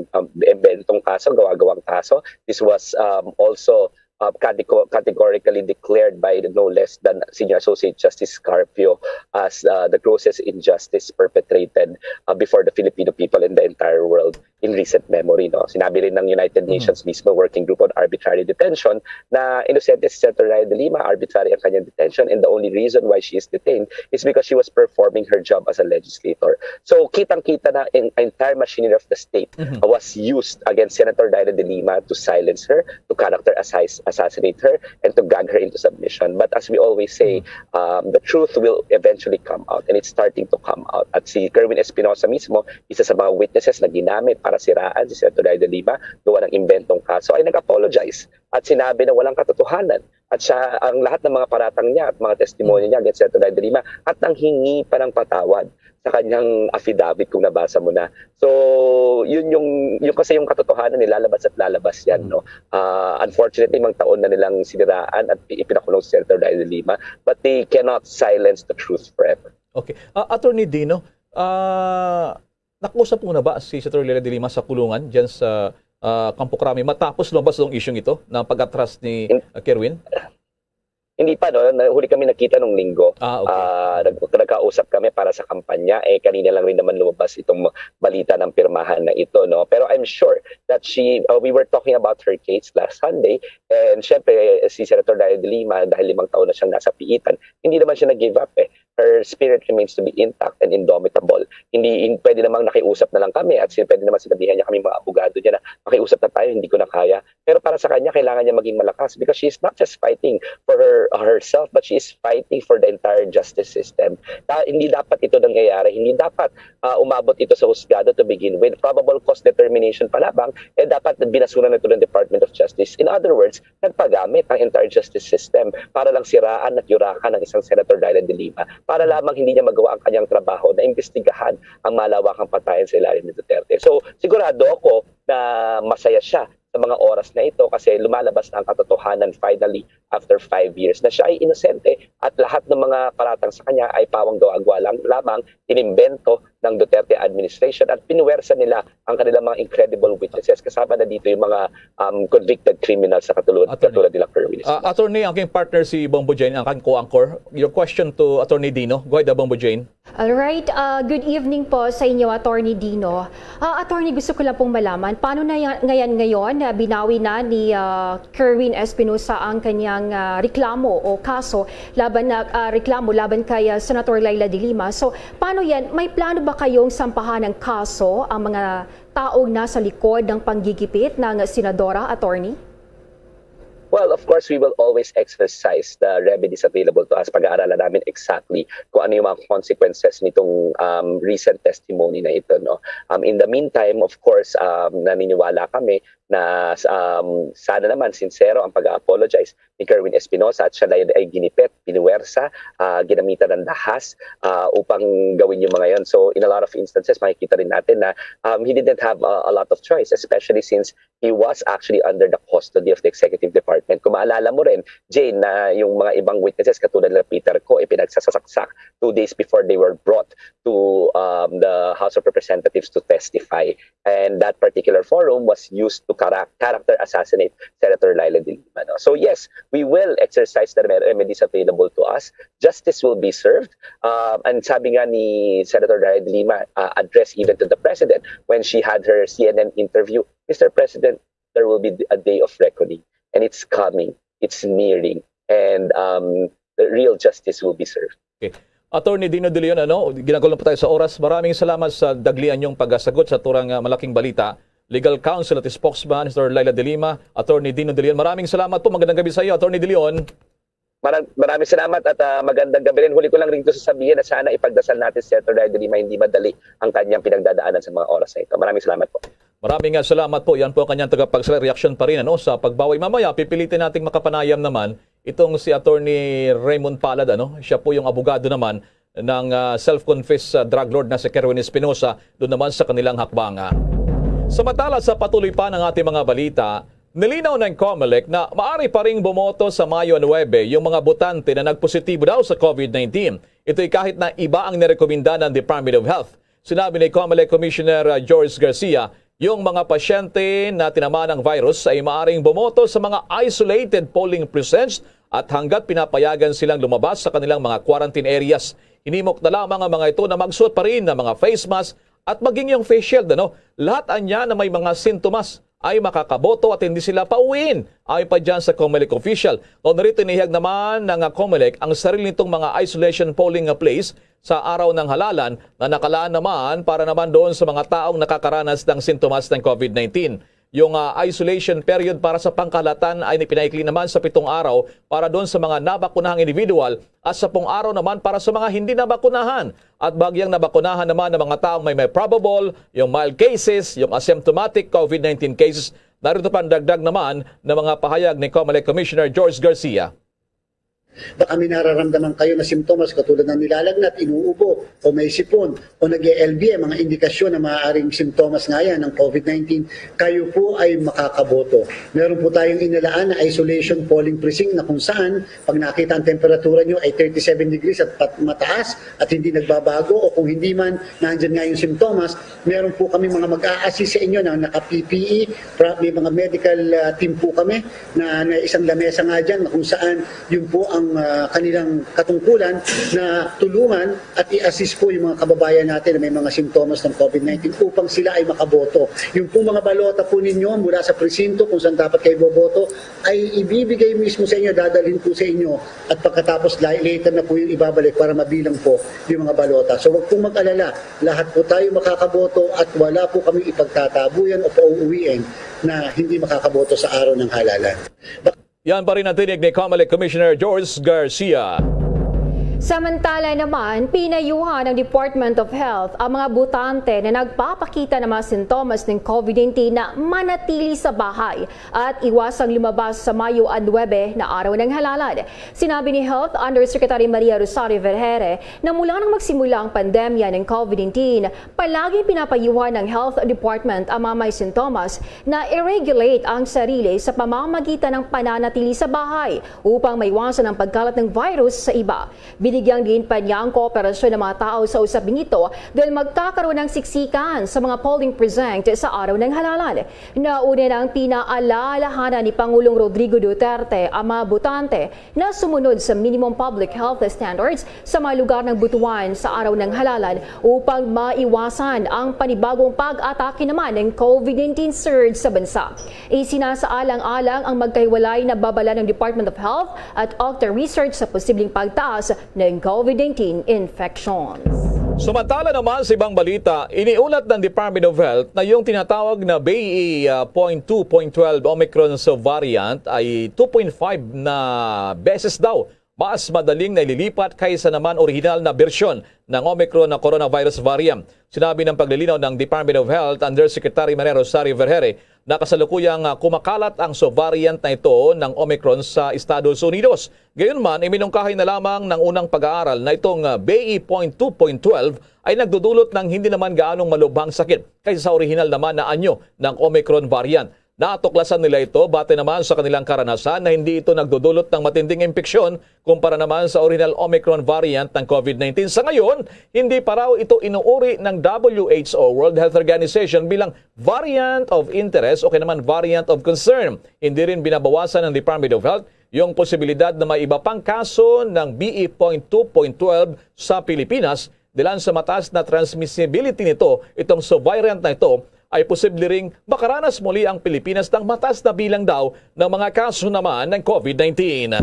kaso, gawa-gawang kaso. This was also categorically declared by no less than Senior Associate Justice Carpio as the grossest injustice perpetrated before the Filipino people in the entire world in recent memory. No? Sinabi rin ng United Nations mismo Working Group on Arbitrary Detention na inosente si Senator Raya de Lima, arbitrary ang kanyang detention, and the only reason why she is detained is because she was performing her job as a legislator. So kitang-kita na in entire machinery of the state was used against Senator Raya de Lima to silence her, to character assassinate her, and to gag her into submission. But as we always say, the truth will eventually come out, and it's starting to come out. At si Kerwin Espinosa mismo, isa sa mga witnesses na ginamit para siraan si Senator Raya de Lima, gawa ng inventong kaso, ay nag-apologize at sinabi na walang katotohanan. At siya, ang lahat ng mga paratang niya at mga testimonya niya against Senator Raya de Lima, at nang hingi pa ng patawad sa kanyang affidavit kung nabasa mo na. So, yun kasi yung katotohanan nilalabas at lalabas yan, no. Unfortunately, mga taon na nilang siniraan at ipinakulong si Senator Raya de Lima, but they cannot silence the truth forever. Okay. Attorney Dino, nakausap mo na ba si Senator Raya de Lima sa kulungan dyan sa Campo Crame matapos lumabas itong isyong ito na pag-atras ni Kerwin? Hindi pa, no? Huli kami nakita nung linggo. Nagkausap kami para sa kampanya. Kanina lang rin naman lumabas itong balita ng pirmahan na ito, no? Pero I'm sure that we were talking about her case last Sunday, and syempre si Senator Raya de Lima, dahil 5 taon na siyang nasa piitan, hindi naman siya nag-give up Her spirit remains to be intact and indomitable. Hindi pwede namang nakiusap na lang kami at pwede naman sinabihan niya kami mga abogado niya na makiusap na tayo, hindi ko na kaya. Pero para sa kanya, kailangan niya maging malakas because she is not just fighting for herself, but she is fighting for the entire justice system. Hindi dapat ito nangyayari. Hindi dapat umabot ito sa husgado to begin with. Probable cause determination pa labang, dapat binasunan ito ng Department of Justice. In other words, nagpagamit ang entire justice system para lang siraan at yurakan ng isang Senator Raya de Lima, para lamang hindi niya magawa ang kanyang trabaho na imbestigahan ang malawakang patayan sa ilalim ni Duterte. So, sigurado ako na masaya siya sa mga oras na ito kasi lumalabas na ang katotohanan finally after 5 years na siya ay inosente at lahat ng mga paratang sa kanya ay pawang gawa-gawa lamang, inimbento ng Duterte administration at pinuwersa nila ang kanilang mga incredible witnesses. Kasama na dito yung mga convicted criminals sa katulad nila Kerwin. Attorney, ang aking partner si Bombo Jane, ang aking co-anchor. Your question to Attorney Dino. Go ahead, Bombo Jane. Alright, good evening po sa inyo, Attorney Dino. Attorney, gusto ko lang pong malaman, paano na ngayon binawi na ni Kerwin Espinosa ang kanyang reklamo o kaso laban kay Senator Laila de Lima. So, paano yan? May plano ba kayong sampahan ng kaso ang mga taong nasa likod ng panggigipit ng senadora, Attorney? Well, of course, we will always exercise the remedies available to us. Pag-aaralan namin exactly kung ano yung mga consequences nitong recent testimony na ito. No? In the meantime, of course, naniniwala kami na sana naman sincero ang pag-apologize ni Kerwin Espinosa at siya ay ginipit, pinuwersa, ginamitan ng dahas upang gawin yung mga yon. So in a lot of instances, makikita rin natin na he didn't have a lot of choice, especially since he was actually under the custody of the Executive Department. Kung maalala mo rin, Jane, na yung mga ibang witnesses katulad ng Peter Ko, pinagsasaksak 2 days before they were brought to the House of Representatives to testify. And that particular forum was used to character assassinate Senator Laila de Lima. No? So yes, we will exercise the remedies available to us. Justice will be served. And sabi nga ni Senator Laila de Lima, addressed even to the President when she had her CNN interview, Mr. President, there will be a day of reckoning. And it's coming, it's nearing, and the real justice will be served. Okay. Attorney Dino De Leon, ginagulong pa tayo sa oras. Maraming salamat sa daglian yung pagsagot sa turang malaking balita. Legal Counsel at Spokesman, Mr. Laila de Lima, Attorney Dino De Leon. Maraming salamat po. Magandang gabi sa iyo, Attorney De Leon. Maraming salamat at magandang gabi rin. Huli ko lang rin ito sasabihin na sana ipagdasal natin si Senator Laila de Lima hindi madali ang kanyang pinagdadaanan sa mga oras na ito. Maraming salamat po. Maraming salamat po. Yan po ang kanyang tagapagsalita-reaction pa rin sa pagbawi. Mamaya, pipilitin nating makapanayam naman itong si Attorney Raymond Palad. Siya po yung abogado naman ng self-confessed drug lord na si Kerwin Espinosa doon naman sa kanilang hakbanga. Samantala sa patuloy pa ng ating mga balita, nilinaw ng COMELEC na maaari pa ring bumoto sa Mayo 9 yung mga botante na nagpositibo daw sa COVID-19. Ito'y kahit na iba ang nirekomenda ng Department of Health. Sinabi ni COMELEC Commissioner George Garcia, Yung mga pasyente na tinamaan ng virus ay maaring bumoto sa mga isolated polling precincts at hanggat pinapayagan silang lumabas sa kanilang mga quarantine areas. Hinimok na lamang ang mga ito na magsuot pa rin ng mga face mask at maging yung face shield. Lahat anya na may mga sintomas ay makakaboto at hindi sila pauwiin. Ayon pa dyan sa COMELEC official. O narito inihag naman ng COMELEC ang sarili nitong mga isolation polling place sa araw ng halalan na nakalaan naman para naman doon sa mga taong nakakaranas ng sintomas ng COVID-19. Yung isolation period para sa pangkalahatan ay pinaikli naman sa 7 araw para doon sa mga nabakunahang individual at sa 10 araw naman para sa mga hindi nabakunahan. At bagyang nabakunahan naman ng mga taong may probable, yung mild cases, yung asymptomatic COVID-19 cases. Narito pa ang dagdag naman ng mga pahayag ni COMELEC Commissioner George Garcia. Baka may nararamdaman kayo na simptomas katulad ng nilalagnat, inuubo, o may sipon, o nag-LBM, mga indikasyon na maaaring simptomas nga yan ng COVID-19, kayo po ay makakaboto. Meron po tayong inalaan na isolation polling precinct na kung saan pag nakita ang temperatura nyo ay 37 degrees at mataas at hindi nagbabago, o kung hindi man nandyan nga yung simptomas, meron po kami mga mag-a-assist sa inyo na naka-PPE, may mga medical team po kami na isang lamesa nga dyan na kung saan yun po ang kanilang katungkulan na tulungan at i-assist po yung mga kababayan natin na may mga simptomas ng COVID-19 upang sila ay makaboto. Yung po mga balota po ninyo mula sa presinto kung saan dapat kayo boboto ay ibibigay mismo sa inyo, dadalhin po sa inyo at pagkatapos later na po yung ibabalik para mabilang po yung mga balota. So wag pong mag-alala, lahat po tayo makakaboto at wala po kami ipagtatabuyan o pauuwiin na hindi makakaboto sa araw ng halalan. Yan pa rin ang tinig ni COMELEC Commissioner George Garcia. Samantala naman, pinayuhan ng Department of Health ang mga botante na nagpapakita ng mga sintomas ng COVID-19 na manatili sa bahay at iwasang lumabas sa Mayo 9 na araw ng halalan. Sinabi ni Health Undersecretary Maria Rosario Vergere na mula nang magsimula ang pandemya ng COVID-19, palaging pinapayuhan ng Health Department ang mga may sintomas na i-regulate ang sarili sa pamamagitan ng pananatili sa bahay upang maiwasan ang pagkalat ng virus sa iba. Binigyang din pa niya ang kooperasyon ng mga tao sa usaping ito dahil magkakaroon ng siksikan sa mga polling precinct sa araw ng halalan. Nauna nang pinaalalahanan ni Pangulong Rodrigo Duterte ang mga botante na sumunod sa minimum public health standards sa mga lugar ng butuan sa araw ng halalan upang maiwasan ang panibagong pag-atake naman ng COVID-19 surge sa bansa. Isinasaalang-alang ang magkahiwalay na babala ng Department of Health at Octa Research sa posibleng pagtaas ng COVID-19 infections. Samantala naman sa ibang balita, iniulat ng Department of Health na yung tinatawag na BA.2.12 Omicron variant ay 2.5 na beses daw mas madaling naililipat kaysa naman original na bersyon ng Omicron na coronavirus variant. Sinabi ng paglilinaw ng Department of Health Undersecretary Maria Rosario Vergere na kasalukuyang kumakalat ang variant na ito ng Omicron sa Estados Unidos. Gayunman, iminungkahi na lamang ng unang pag-aaral na itong BA.2.12 ay nagdudulot ng hindi naman gaanong malubhang sakit kaysa sa original naman na anyo ng Omicron variant. Natuklasan nila ito bate naman sa kanilang karanasan na hindi ito nagdudulot ng matinding impeksyon kumpara naman sa original Omicron variant ng COVID-19. Sa ngayon, hindi pa raw ito inuuri ng WHO, World Health Organization, bilang variant of interest o kaya naman variant of concern. Hindi rin binabawasan ng Department of Health yung posibilidad na may iba pang kaso ng BA.2.12 sa Pilipinas dahil sa mataas na transmissibility nito, itong variant na ito, ay posible ring makaranas muli ang Pilipinas ng mataas na bilang daw ng mga kaso naman ng COVID-19.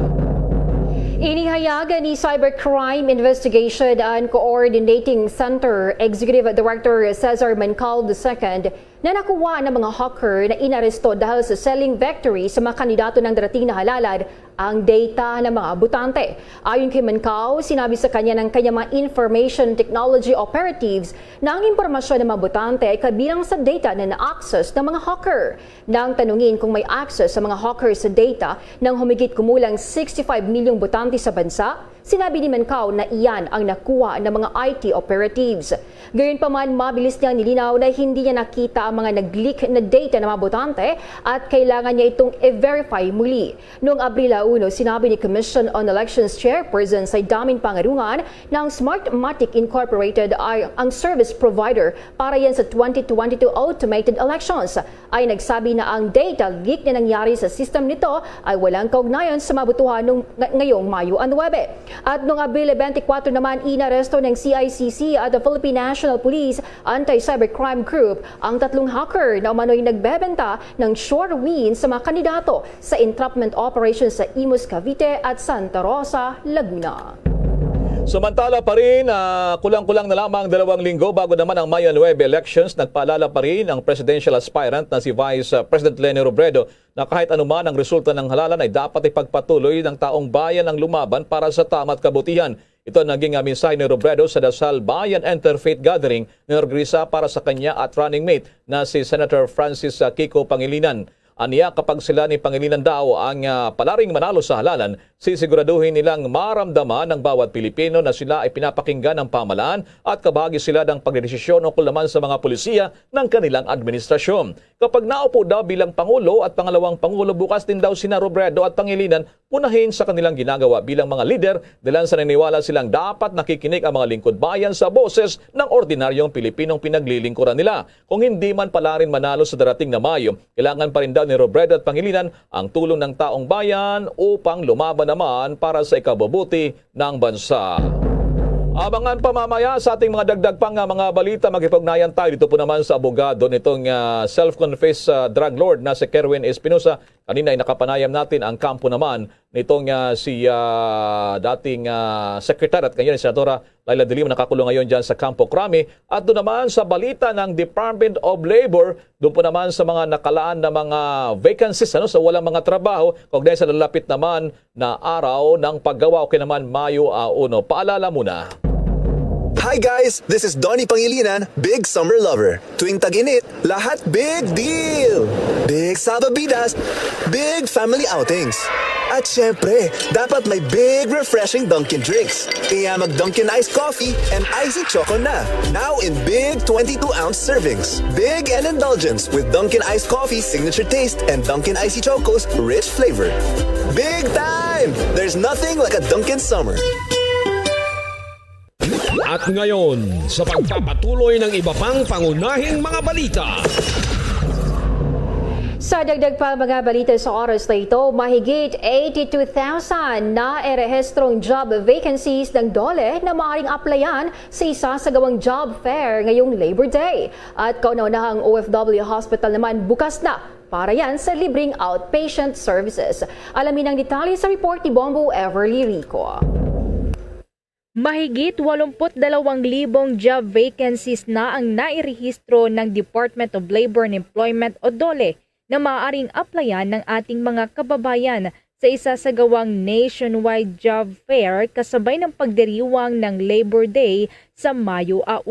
Inihayagan ni Cybercrime Investigation and Coordinating Center Executive Director Cesar Mancal II na nakuha ng mga hacker na inaresto dahil sa selling victory sa mga kandidato ng darating na halalan ang data ng mga botante. Ayon kay Mancao, sinabi sa kanya ng kanyang mga information technology operatives na ang impormasyon ng mga botante ay kabilang sa data na na-access ng mga hacker. Nang tanungin kung may access sa mga hacker sa data ng humigit kumulang 65 milyong botante sa bansa, Sinabi ni Mancao na iyan ang nakuha ng mga IT operatives. Gayunpaman, mabilis niyang nilinaw na hindi niya nakita ang mga nag-leak na data ng mga botante at kailangan niya itong i-verify muli. Noong Abril 1, sinabi ni Commission on Elections Chairperson Saidamin Pangarungan ng Smartmatic Incorporated ay ang service provider para yan sa 2022 automated elections. Ay nagsabi na ang data leak na nangyari sa system nito ay walang kaugnayan sa mabutuhan ngayong Mayo 9. At noong Abril 24 naman, inaresto ng CICC at the Philippine National Police Anti-Cybercrime Group ang 3 hacker na umano'y nagbebenta ng sure win sa mga kandidato sa entrapment operations sa Imus, Cavite at Santa Rosa, Laguna. Samantala pa rin, kulang-kulang na lamang 2 linggo bago naman ang Mayo 9 elections, nagpaalala pa rin ang presidential aspirant na si Vice President Leni Robredo na kahit anuman ang resulta ng halalan ay dapat ipagpatuloy ng taong bayan ang lumaban para sa tama at kabutihan. Ito ang naging mensahe ni Robredo sa Dasal Bayan Interfaith Gathering na organisa para sa kanya at running mate na si Senator Francis Kiko Pangilinan. Aniya, kapag sila ni Pangilinan daw ang palaring manalo sa halalan, sisiguraduhin nilang maramdaman ng bawat Pilipino na sila ay pinapakinggan ng pamahalaan at kabahagi sila ng pagdedesisyon ukol naman sa mga pulisya ng kanilang administrasyon. Kapag naupo daw bilang Pangulo at pangalawang Pangulo, bukas din daw sina Robredo at Pangilinan punahin sa kanilang ginagawa bilang mga leader dahil sa naniniwala silang dapat nakikinig ang mga lingkod bayan sa boses ng ordinaryong Pilipinong pinaglilingkuran nila. Kung hindi man pala rin manalo sa darating na Mayo, kailangan pa rin daw ni Robredo at Pangilinan ang tulong ng taong bayan upang lumaban naman para sa ikabubuti ng bansa. Abangan pa mamaya sa ating mga dagdag pang mga balita. Magipugnayan tayo dito po naman sa abogado nitong self-confessed drug lord na si Kerwin Espinosa. Kanina ay nakapanayam natin ang kampo naman nitong si dating sekretary at ngayon Senadora Laila De Lima, nakakulong ngayon dyan sa Campo Crame. At doon naman sa balita ng Department of Labor, doon po naman sa mga nakalaan na mga vacancies sa walang mga trabaho, kaugnay sa lalapit naman na araw ng paggawa o naman Mayo 1. Paalala muna. Hi guys! This is Donnie Pangilinan, big summer lover. Tuwing tag-init, lahat big deal! Big sababidas, big family outings. At syempre, dapat may big refreshing Dunkin' drinks. Kaya mag-Dunkin' Iced Coffee and Icy Choco na. Now in big 22-ounce servings. Big and indulgence with Dunkin' Iced Coffee's signature taste and Dunkin' Icy Choco's rich flavor. Big time! There's nothing like a Dunkin' summer. At ngayon, sa pagpapatuloy ng iba pang pangunahing mga balita. Sa dagdag pa mga balita sa oras na ito, mahigit 82,000 na erehestrong job vacancies ng DOLE na maaaring applyan sa isa sa gawang job fair ngayong Labor Day. At kauna-unahang OFW hospital naman bukas na para yan sa libreng outpatient services. Alamin ang detalye sa report ni Bombo Everly Rico. Mahigit 82,000 job vacancies na ang nairehistro ng Department of Labor and Employment o DOLE na maaaring applyan ng ating mga kababayan sa isa sa gawang nationwide job fair kasabay ng pagdiriwang ng Labor Day sa Mayo 1.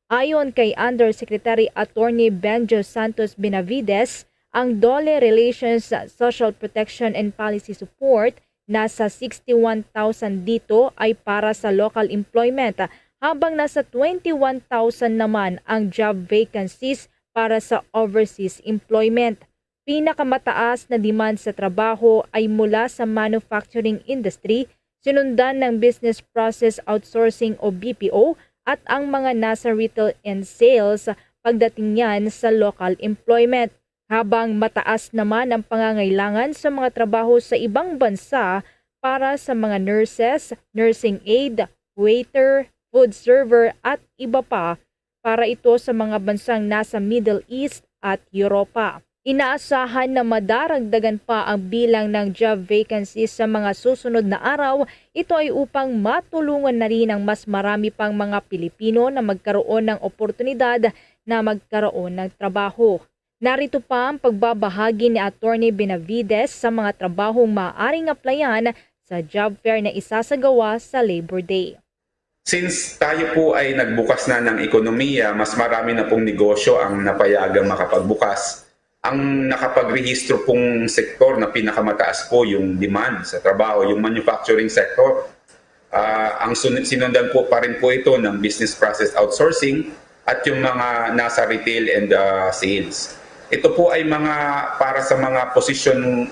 Ayon kay Undersecretary Attorney Benjo Santos Benavides, ang DOLE Relations, Social Protection and Policy Support nasa 61,000 dito ay para sa local employment habang nasa 21,000 naman ang job vacancies para sa overseas employment. Pinakamataas na demand sa trabaho ay mula sa manufacturing industry, sinundan ng business process outsourcing o BPO at ang mga nasa retail and sales pagdating yan sa local employment. Habang mataas naman ang pangangailangan sa mga trabaho sa ibang bansa para sa mga nurses, nursing aide, waiter, food server at iba pa para ito sa mga bansang nasa Middle East at Europa. Inaasahan na madaragdagan pa ang bilang ng job vacancies sa mga susunod na araw. Ito ay upang matulungan na rin ang mas marami pang mga Pilipino na magkaroon ng oportunidad na magkaroon ng trabaho. Narito pa ang pagbabahagi ni Attorney Benavides sa mga trabahong maaaring applyan sa job fair na isasagawa sa Labor Day. Since tayo po ay nagbukas na ng ekonomiya, mas marami na pong negosyo ang napayagang makapagbukas. Ang nakapagrehistro pong sektor na pinakamataas po yung demand sa trabaho, yung manufacturing sector. Sinundan po pa rin po ito ng business process outsourcing at yung mga nasa retail and sales. Ito po ay para sa mga position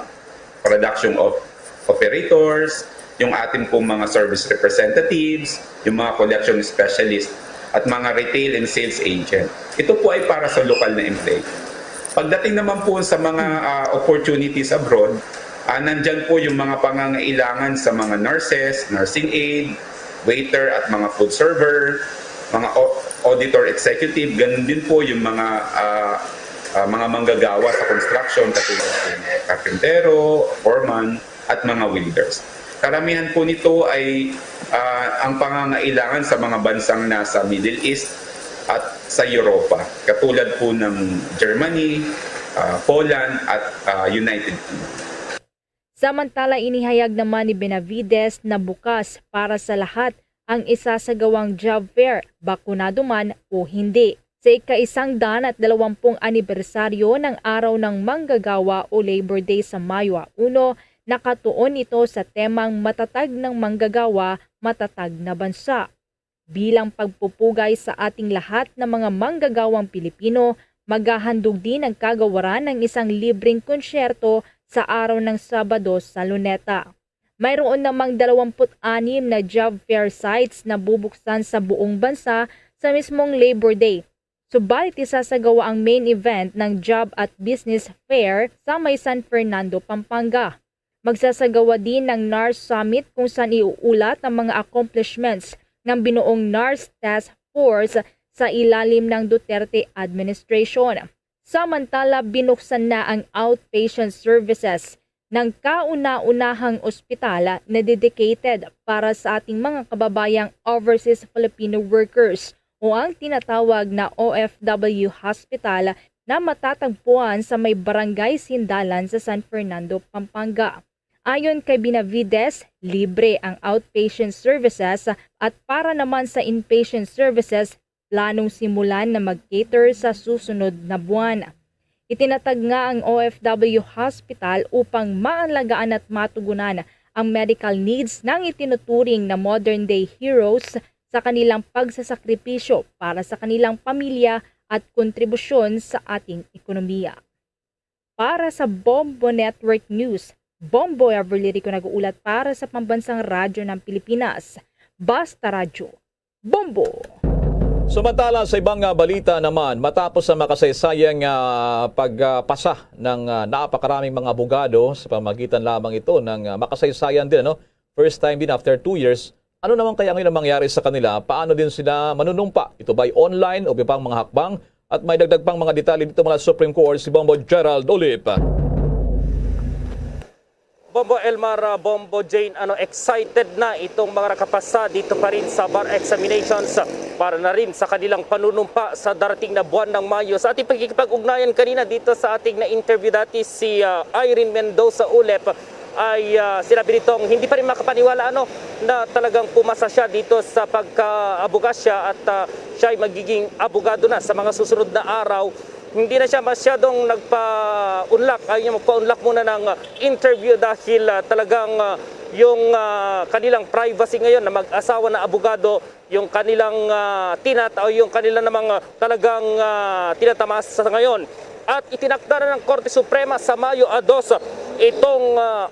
production of operators, yung ating pong mga service representatives, yung mga collection specialist, at mga retail and sales agent. Ito po ay para sa lokal na employee. Pagdating naman po sa mga opportunities abroad, nandyan po yung mga pangangailangan sa mga nurses, nursing aid, waiter at mga food server, mga auditor executive, ganun din po yung mga manggagawa sa construction katulad ng karpentero, foreman at mga welders. Karamihan po nito ay ang pangangailangan sa mga bansang nasa Middle East at sa Europa, katulad po ng Germany, Poland at United Kingdom. Samantala, inihayag naman ni Benavides na bukas para sa lahat ang isasagawang job fair, bakunado man o hindi. Sa ika-120 anibersaryo ng Araw ng Manggagawa o Labor Day sa Mayo 1, nakatuon ito sa temang matatag ng manggagawa, matatag na bansa. Bilang pagpupugay sa ating lahat ng mga manggagawang Pilipino, maghahandog din ang kagawaran ng isang libreng konsyerto sa araw ng Sabado sa Luneta. Mayroon namang 26 na job fair sites na bubuksan sa buong bansa sa mismong Labor Day. Subalit isasagawa ang main event ng Job at Business Fair sa may San Fernando, Pampanga. Magsasagawa din ng NARS Summit kung saan iuulat ang mga accomplishments ng binuong NARS Task Force sa ilalim ng Duterte administration. Samantala, binuksan na ang outpatient services ng kauna-unahang ospital na dedicated para sa ating mga kababayang overseas Filipino workers o ang tinatawag na OFW Hospital na matatagpuan sa may Barangay Sindalan sa San Fernando, Pampanga. Ayon kay Benavides, libre ang outpatient services at para naman sa inpatient services, planong simulan na mag-cater sa susunod na buwan. Itinatag nga ang OFW Hospital upang maalagaan at matugunan ang medical needs ng itinuturing na modern-day heroes sa kanilang pagsasakripisyo para sa kanilang pamilya at kontribusyon sa ating ekonomiya. Para sa Bombo Network News, Bombo Everly Rico nag-uulat para sa Pambansang Radyo ng Pilipinas. Basta Radyo, Bombo! Samantala sa ibang balita naman, matapos ang makasaysayang pagpasa ng napakaraming mga abogado sa pamagitan lamang ito ng makasaysayan din, first time din after 2 years, ano naman kaya ngayon ang mangyari sa kanila? Paano din sila manunumpa? Ito ba'y online o ibang mga hakbang? At may dagdag pang mga detalye dito mga Supreme Court, si Bombo Gerald Olip. Bombo Elmar, Bombo Jane, excited na itong mga nakapasa dito pa rin sa bar examinations para na rin sa kanilang panunumpa sa darating na buwan ng Mayo. Sa ating pagkikipag-ugnayan kanina dito sa ating na-interview dati si Irene Mendoza Ulep, ay sinabi nitong hindi pa rin makapaniwala na talagang pumasa siya dito sa pagka-abogasya at siya ay magiging abogado na sa mga susunod na araw. Hindi na siya masyadong nagpa-unlock, ayaw niya magpa-unlock muna ng interview dahil talagang yung kanilang privacy ngayon na mag-asawa na abogado, yung kanilang yung kanilang namang talagang tinatamas sa ngayon. At itinakda na ng Korte Suprema sa Mayo 2 itong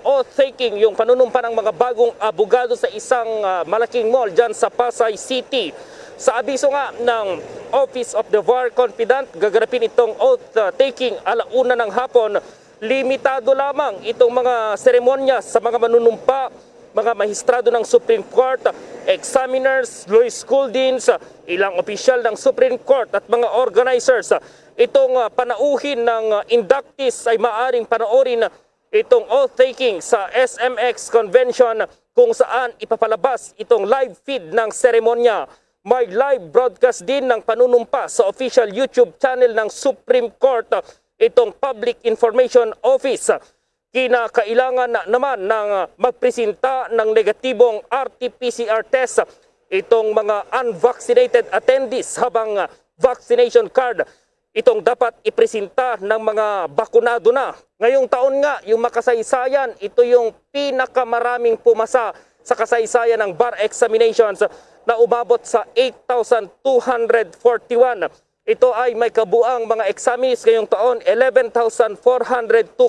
oath-taking, yung panunumpa ng mga bagong abogado sa isang malaking mall dyan sa Pasay City. Sa abiso nga ng Office of the VAR Confidant, gaganapin itong oath-taking 1:00 ng hapon. Limitado lamang itong mga seremonya sa mga manunumpa, mga mahistrado ng Supreme Court, examiners, law school deans, ilang opisyal ng Supreme Court at mga organizers. Itong panauhin ng inductees ay maaring panoorin itong oath-taking sa SMX Convention kung saan ipapalabas itong live feed ng seremonya. May live broadcast din ng panunumpa sa official YouTube channel ng Supreme Court, itong Public Information Office. Kinakailangan na naman ng magpresenta ng negatibong RT-PCR test itong mga unvaccinated attendees habang vaccination card itong dapat ipresenta ng mga bakunado na. Ngayong taon nga, yung makasaysayan, ito yung pinakamaraming pumasa sa kasaysayan ng bar examinations na umabot sa 8,241. Ito ay may kabuang mga examinees ngayong taon, 11,402,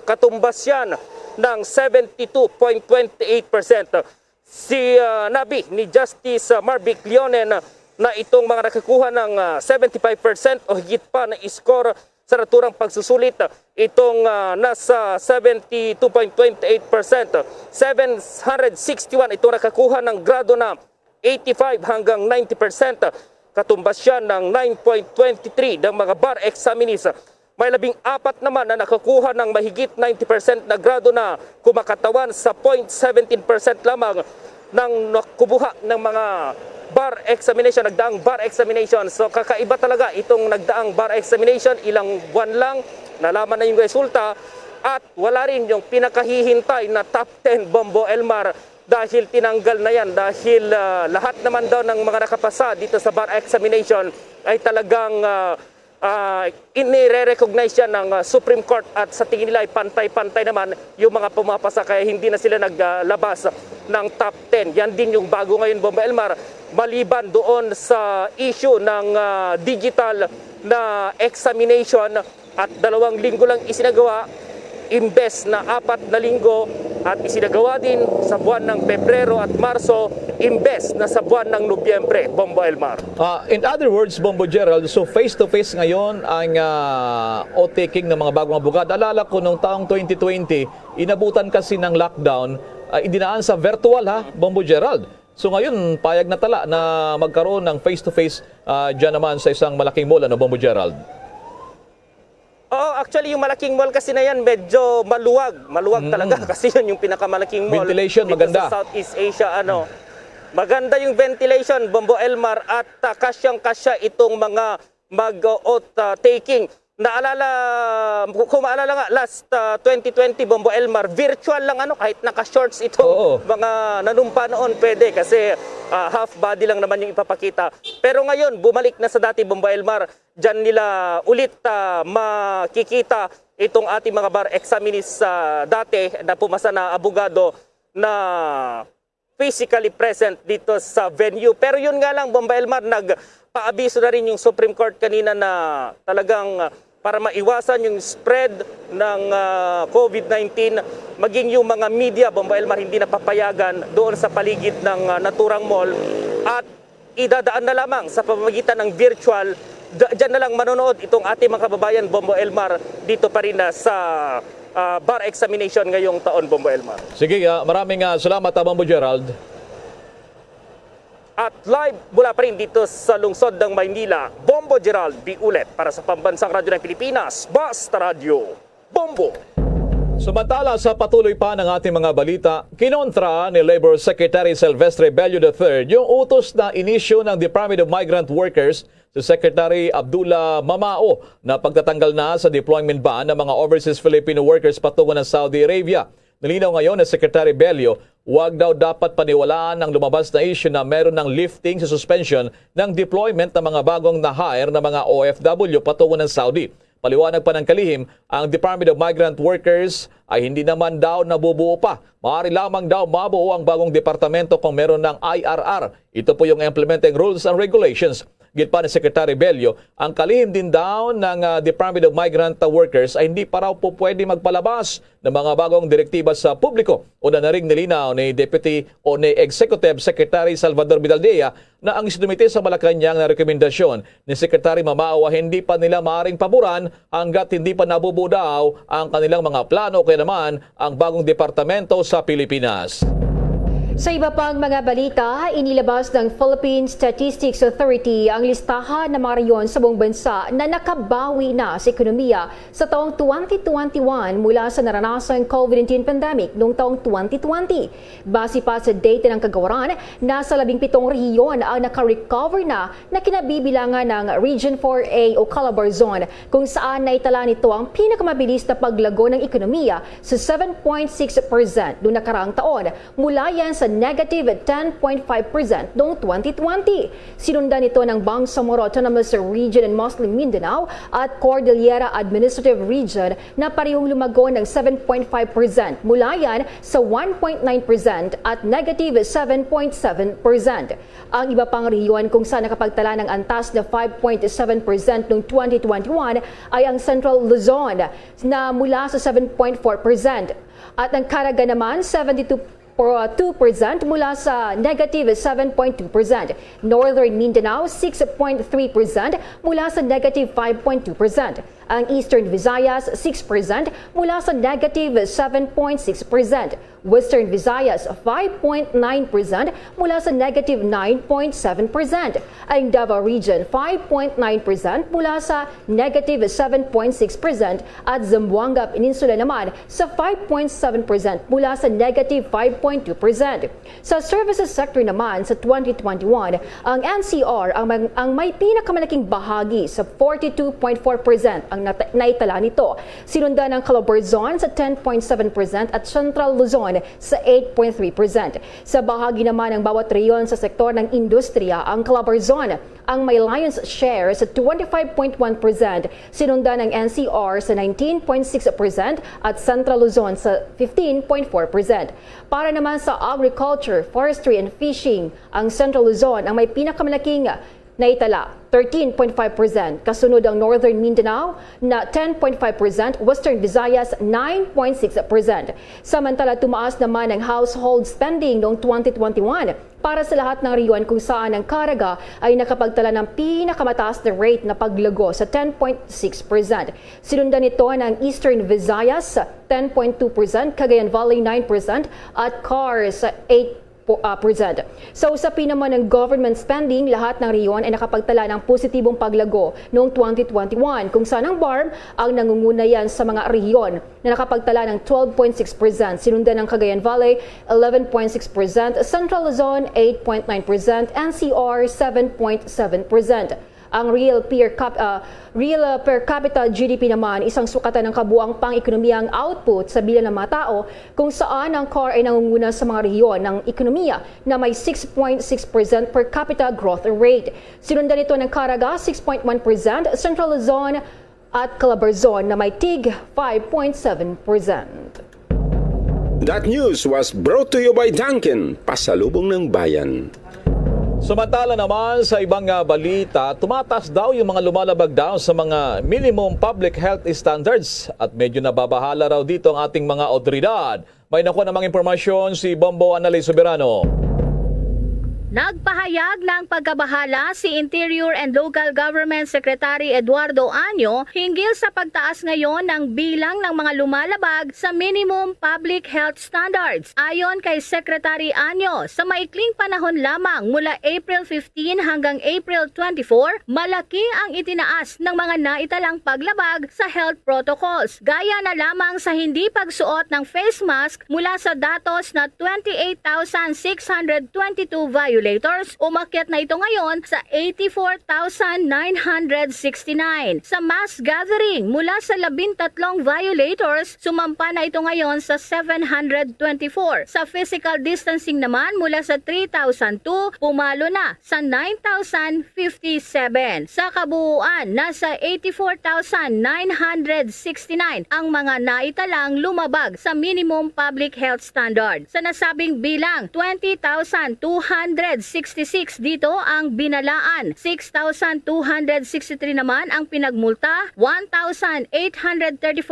katumbas yan ng 72.28%. Si Nabi ni Justice Marvic Leonen na itong mga nakakuha ng 75% o higit pa na score sa naturang pagsusulit, itong nasa 72.28%. 761 itong nakakuha ng grado na 85 hanggang 90%. Katumbas siya ng 9.23 ng mga bar examinees. May 14 naman na nakakuha ng mahigit 90% na grado na kumakatawan sa 0.17% lamang ng nakubuha ng mga bar examination, nagdaang bar examination. So kakaiba talaga itong nagdaang bar examination, ilang buwan lang nalaman na yung resulta at wala rin yung pinakahihintay na top 10 Bombo Elmar dahil tinanggal na yan dahil lahat naman daw ng mga nakapasa dito sa bar examination ay talagang inire-recognize yan ng Supreme Court at sa tingin nila ay pantay-pantay naman yung mga pumapasa kaya hindi na sila naglabas ng top 10. Yan din yung bago ngayon Bombo Elmar, maliban doon sa issue ng digital na examination at 2 linggo lang isinagawa imbes na 4 na linggo at isinagawa din sa buwan ng Pebrero at Marso imbes na sa buwan ng Nobyembre, Bombo Elmar. In other words, Bombo Gerald, so face-to-face ngayon ang o-taking ng mga bagong abogado. Alala ko nung taong 2020, inabutan kasi ng lockdown, idinaan sa virtual Bombo Gerald. So ngayon, payag na tala na magkaroon ng face-to-face dyan naman sa isang malaking mall, Bombo Gerald? Oh, actually yung malaking mall kasi na yan medyo maluwag talaga kasi yun yung pinakamalaking mall. Ventilation dito maganda sa Southeast Asia Maganda yung ventilation, Bombo Elmar, at kasyang-kasya itong mga mag-oath taking. Kung maalala nga, last 2020 Bombo Elmar, virtual lang kahit naka-shorts ito. Mga nanumpa noon pwede kasi half body lang naman yung ipapakita. Pero ngayon, bumalik na sa dati Bombo Elmar, dyan nila ulit makikita itong ating mga bar examinees dati na pumasa na abogado na physically present dito sa venue. Pero yun nga lang Bombo Elmar, nagpaabiso na rin yung Supreme Court kanina na talagang para maiwasan yung spread ng COVID-19, maging yung mga media, Bombo Elmar, hindi na papayagan doon sa paligid ng naturang mall at idadaan na lamang sa pamamagitan ng virtual. Diyan na lang manonood itong ating mga kababayan, Bombo Elmar, dito pa rin sa bar examination ngayong taon, Bombo Elmar. Sige, maraming salamat, Bombo Gerald. At live mula pa rin dito sa lungsod ng Maynila, Bombo Gerald Biulet para sa Pambansang Radyo ng Pilipinas, Basta Radio, Bombo! Samantala sa patuloy pa ng ating mga balita, kinontra ni Labor Secretary Silvestre Bello III yung utos na inisyu ng Department of Migrant Workers si Secretary Abdullah Mamao na pagtatanggal na sa deployment ban ng mga overseas Filipino workers patungo ng Saudi Arabia. Nalinaw ngayon na Secretary Bello, huwag daw dapat paniwalaan ang lumabas na issue na meron ng lifting sa suspension ng deployment ng mga bagong na-hire na mga OFW patungo ng Saudi. Paliwanag pa ng kalihim, ang Department of Migrant Workers ay hindi naman daw nabubuo pa. Maaari lamang daw mabuo ang bagong departamento kung meron ng IRR. Ito po yung implementing rules and regulations. Git pa ni Secretary Bello, ang kalihim din daw ng Department of Migrant Workers ay hindi pa raw po pwede magpalabas ng mga bagong direktiba sa publiko. Una na ring nilinaw ni Deputy o ni Executive Secretary Salvador Vidaldea na ang isinumite sa Malacanang na rekomendasyon ni Secretary Mamao hindi pa nila maaring paboran hanggat hindi pa nabubuo daw ang kanilang mga plano kaya naman ang bagong departamento sa Pilipinas. Sa iba pang mga balita, inilabas ng Philippine Statistics Authority ang listahan ng mga rehiyon sa buong bansa na nakabawi na sa ekonomiya sa taong 2021 mula sa naranasang COVID-19 pandemic noong taong 2020. Base pa sa data ng kagawaran, nasa 17 rehiyon ang naka-recover na kinabibilangan ng Region 4A o Calabar Zone, kung saan naitala nito ang pinakamabilis na paglago ng ekonomiya sa 7.6% noong nakaraang taon. Mula yan sa sa negative 10.5% noong 2020. Sinundan ito ng Bangsamoro Autonomous Region in Muslim Mindanao at Cordillera Administrative Region na parehong lumago ng 7.5%. Mula yan sa 1.9% at negative 7.7%. Ang iba pang rehiyon kung saan nakapagtala ng antas na 5.7% noong 2021 ay ang Central Luzon na mula sa 7.4%. At ang Caraga naman 72% mula sa negative 7.2%. Northern Mindanao 6.3% mula sa negative 5.2%. Ang Eastern Visayas 6% mula sa negative 7.6%. Western Visayas 5.9% mula sa negative 9.7%. Ang Davao Region 5.9% mula sa negative 7.6% at Zamboanga Peninsula naman sa 5.7% mula sa negative 5.2%. Sa services sector naman sa 2021, ang NCR ang may pinakamalaking bahagi sa 42.4% ang naitala nito. Sinundan ng Calabarzon sa 10.7% at Central Luzon sa 8.3%. Sa bahagi naman ng bawat reyon sa sektor ng industriya, ang Calabarzon ang may lion's share sa 25.1%, sinundan ng NCR sa 19.6% at Central Luzon sa 15.4%. Para naman sa agriculture, forestry and fishing, ang Central Luzon ang may pinakamalaking naitala 13.5%, kasunod ang Northern Mindanao na 10.5%, Western Visayas 9.6%. Samantala tumaas naman ang household spending noong 2021 para sa lahat ng rehiyon kung saan ang Caraga ay nakapagtala ng pinakamataas na rate na paglago sa 10.6%. Sinundan nito ng Eastern Visayas 10.2%, Cagayan Valley 9% at Cars 8%. Sa usapin naman ng government spending, lahat ng rehiyon ay nakapagtala ng positibong paglago noong 2021 kung saan ang BARM ang nangunguna yan sa mga rehiyon na nakapagtala ng 12.6%, sinundan ng Cagayan Valley 11.6%, Central Luzon 8.9%, NCR 7.7%. Ang real per capita GDP naman, isang sukatan ng kabuang pang-ekonomiyang output sa bilang ng mga tao kung saan ang CAR ay nangunguna sa mga rehiyon ng ekonomiya na may 6.6% per capita growth rate. Sinundan ito ng Caraga 6.1%, Central Luzon at Calabarzon na may TIG 5.7%. That news was brought to you by Dunkin', pasalubong ng bayan. Samantala naman sa ibang balita, tumataas daw yung mga lumalabag daw sa mga minimum public health standards at medyo nababahala raw dito ang ating mga otoridad. May nakuha namang impormasyon si Bombo Analay Soberano. Nagpahayag ng pagkabahala si Interior and Local Government Secretary Eduardo Año hinggil sa pagtaas ngayon ng bilang ng mga lumalabag sa minimum public health standards. Ayon kay Secretary Año, sa maikling panahon lamang mula April 15 hanggang April 24, malaki ang itinaas ng mga naitalang paglabag sa health protocols. Gaya na lamang sa hindi pagsuot ng face mask mula sa datos na 28,622 violators, umakyat na ito ngayon sa 84,969. Sa mass gathering, mula sa 13 violators, sumampa na ito ngayon sa 724. Sa physical distancing naman, mula sa 3,002, pumalo na sa 9,057. Sa kabuuan, nasa 84,969 ang mga naitalang lumabag sa minimum public health standard. Sa nasabing bilang, 20,266 dito ang binalaan, 6,263 naman ang pinagmulta, 1,834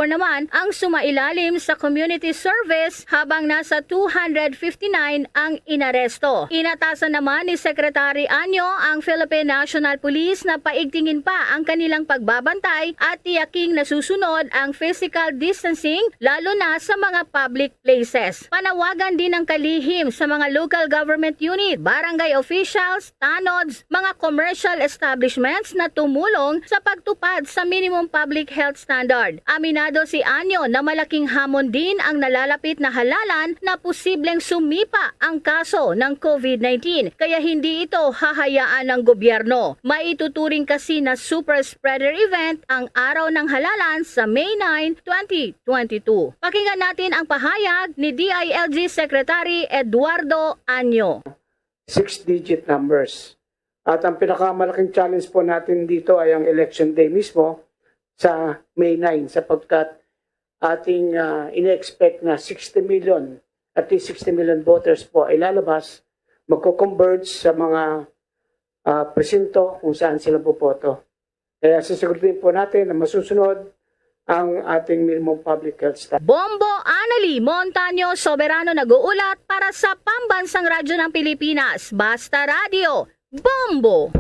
naman ang sumailalim sa community service habang nasa 259 ang inaresto. Inatasan naman ni Secretary Año ang Philippine National Police na paigtingin pa ang kanilang pagbabantay at tiyaking nasusunod ang physical distancing lalo na sa mga public places. Panawagan din ng kalihim sa mga local government unit, barangay barangay officials, tanods, mga commercial establishments na tumulong sa pagtupad sa minimum public health standard. Aminado si Anyo na malaking hamon din ang nalalapit na halalan na posibleng sumipa ang kaso ng COVID-19 kaya hindi ito hahayaan ng gobyerno. Maituturing kasi na super spreader event ang araw ng halalan sa May 9, 2022. Pakinggan natin ang pahayag ni DILG Secretary Eduardo Anyo. 6-digit numbers. At ang pinakamalaking challenge po natin dito ay ang election day mismo sa May 9 sapagkat ating ina-expect na 60 million, at least 60 million voters po ay lalabas, magko-converge sa mga presinto kung saan sila boboto. Kaya sasagutin po natin na masusunod ang ating minimum public health standard. Bombo Anali Montaño Soberano nag-uulat para sa Pambansang Radyo ng Pilipinas. Basta Radio, Bombo!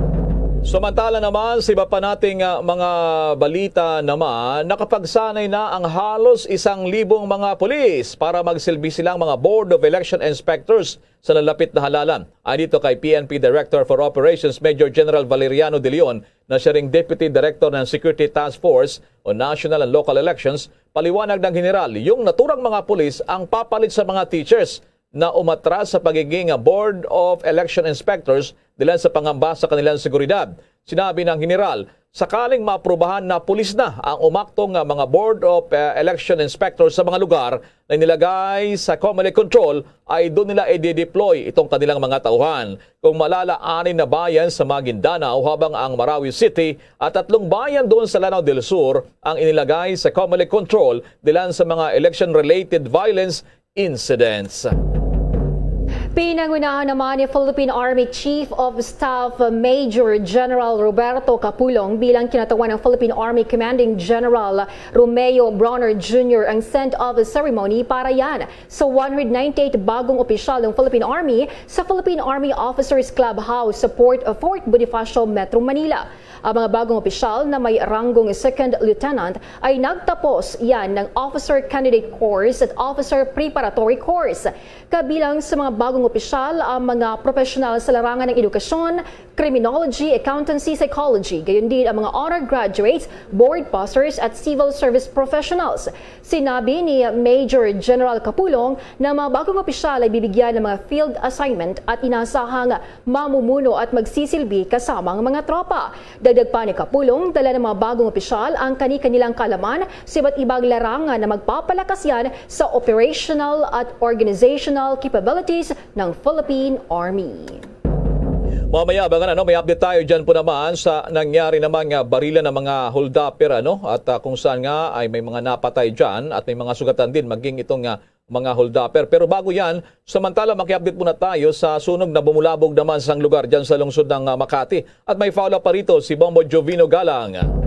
Samantala naman, sa iba pa nating mga balita naman, nakapagsanay na ang halos 1,000 mga pulis para magsilbi silang mga Board of Election Inspectors sa lalapit na halalan. Ay dito kay PNP Director for Operations Major General Valeriano De Leon na siya ring Deputy Director ng Security Task Force on National and Local Elections, paliwanag ng General, yung naturang mga pulis ang papalit sa mga teachers na umatras sa pagiging Board of Election Inspectors dahil sa pangamba sa kanilang seguridad. Sinabi ng General, sakaling maaprubahan na pulis na ang umaktong mga Board of Election Inspectors sa mga lugar na nilagay sa Comelec Control, ay doon nila i-deploy itong kanilang mga tauhan. Kung malala, 6 na bayan sa Maguindanao habang ang Marawi City at 3 bayan doon sa Lanao del Sur ang inilagay sa Comelec Control dahil sa mga election-related violence incidents. Pinangunahan naman ni Philippine Army Chief of Staff Major General Roberto Capulong bilang kinatawan ng Philippine Army Commanding General Romeo Bronner Jr. ang send-off ceremony para yan sa 198 bagong opisyal ng Philippine Army sa Philippine Army Officers Clubhouse sa Fort Bonifacio, Metro Manila. Ang mga bagong opisyal na may ranggong Second Lieutenant ay nagtapos yan ng Officer Candidate Course at Officer Preparatory Course. Kabilang sa mga bagong opisyal ang mga profesional sa larangan ng edukasyon, criminology, accountancy, psychology, gayon din ang mga honor graduates, board passers at civil service professionals. Sinabi ni Major General Capulong na mga bagong opisyal ay bibigyan ng mga field assignment at inasahang mamumuno at magsisilbi kasama ang mga tropa. Dagdag pa ni Capulong, dala ng mga bagong opisyal ang kani-kanilang kalaman sa iba't ibang larangan na magpapalakas yan sa operational at organizational capabilities ng Philippine Army. Mamaya, may update tayo dyan po naman sa nangyari naman barilan ng mga hold-upper at kung saan nga ay may mga napatay dyan at may mga sugatan din maging itong mga hold-upper. Pero bago yan, samantala maki-update muna tayo sa sunog na bumulabog naman sa lugar dyan sa lungsod ng Makati. At may follow-up pa rito si Bombo Jovino Galang.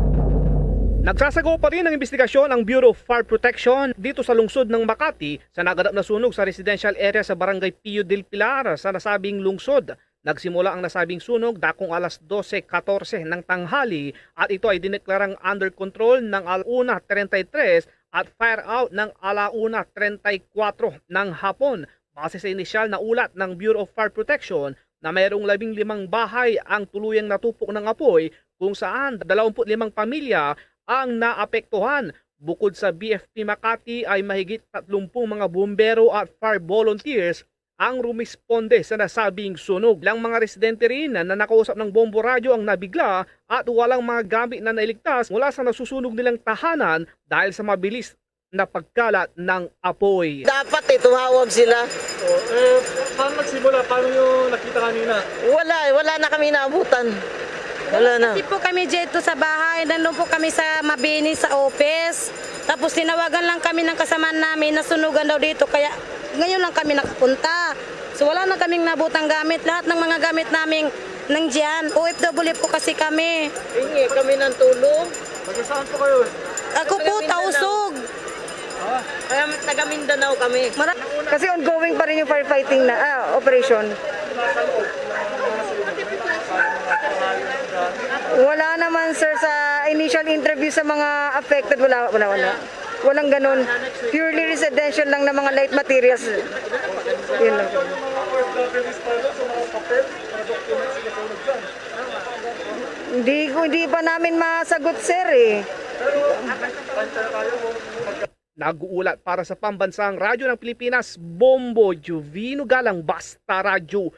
Nagsasagawa pa rin ang investigasyon ang Bureau of Fire Protection dito sa lungsod ng Makati sa naganap na sunog sa residential area sa Barangay Pio del Pilar sa nasabing lungsod. Nagsimula ang nasabing sunog dakong alas 12:14 ng tanghali at ito ay dineklarang under control ng 1:33 at fire out ng 1:34 ng hapon. Base sa inisyal na ulat ng Bureau of Fire Protection na mayroong 15 bahay ang tuluyang natupok ng apoy kung saan 25 pamilya ang naapektuhan. Bukod sa BFP Makati ay mahigit 30 mga bumbero at fire volunteers ang rumisponde sa nasabing sunog. Ilang mga residente rin na nakausap ng Bombo Radio ang nabigla at walang mga gamit na nailigtas mula sa nasusunog nilang tahanan dahil sa mabilis na pagkalat ng apoy. Dapat tumawag sila. Paano nagsimula? Paano yung nakita kanina? Wala na kami naabutan. Wala na. Kasi po kami dito sa bahay, nandun po kami sa Mabini sa office. Tapos tinawagan lang kami ng kasamaan namin na sunugan daw dito. Kaya ngayon lang kami nakapunta. So wala na kaming nabutang gamit. Lahat ng mga gamit namin nandiyan. OFW po kasi kami. Hingi kami ng tulong. Saan po kayo? Ako po, Tausog. Kaya taga Mindanao kami. Kasi ongoing pa rin yung firefighting na operation. Wala naman sir sa initial interview sa mga affected. Wala. Walang ganun. Purely residential lang na mga light materials. Yun lang. Hindi pa namin masagot, sir eh. Nag-uulat para sa Pambansang Radyo ng Pilipinas, Bombo Juvino Galang, Basta Radyo,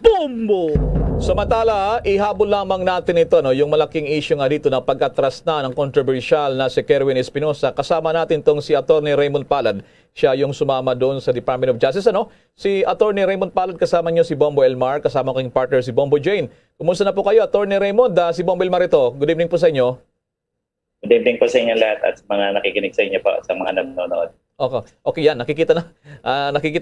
Bombo! Samantala, ihabol lamang natin ito, no, yung malaking issue nga dito na pag-atras na ng controversial na si Kerwin Espinosa. Kasama natin tong si Attorney Raymond Palad. Siya yung sumama doon sa Department of Justice. Ano? Si Attorney Raymond Palad, kasama niyo si Bombo Elmar, kasama ko yung partner si Bombo Jane. Kumusta na po kayo, Attorney Raymond? Si Bombo Elmar ito. Good evening po sa inyo. Good evening po sa inyo lahat at sa mga nakikinig sa inyo po, sa mga nanonood. Okay yan. Nakikita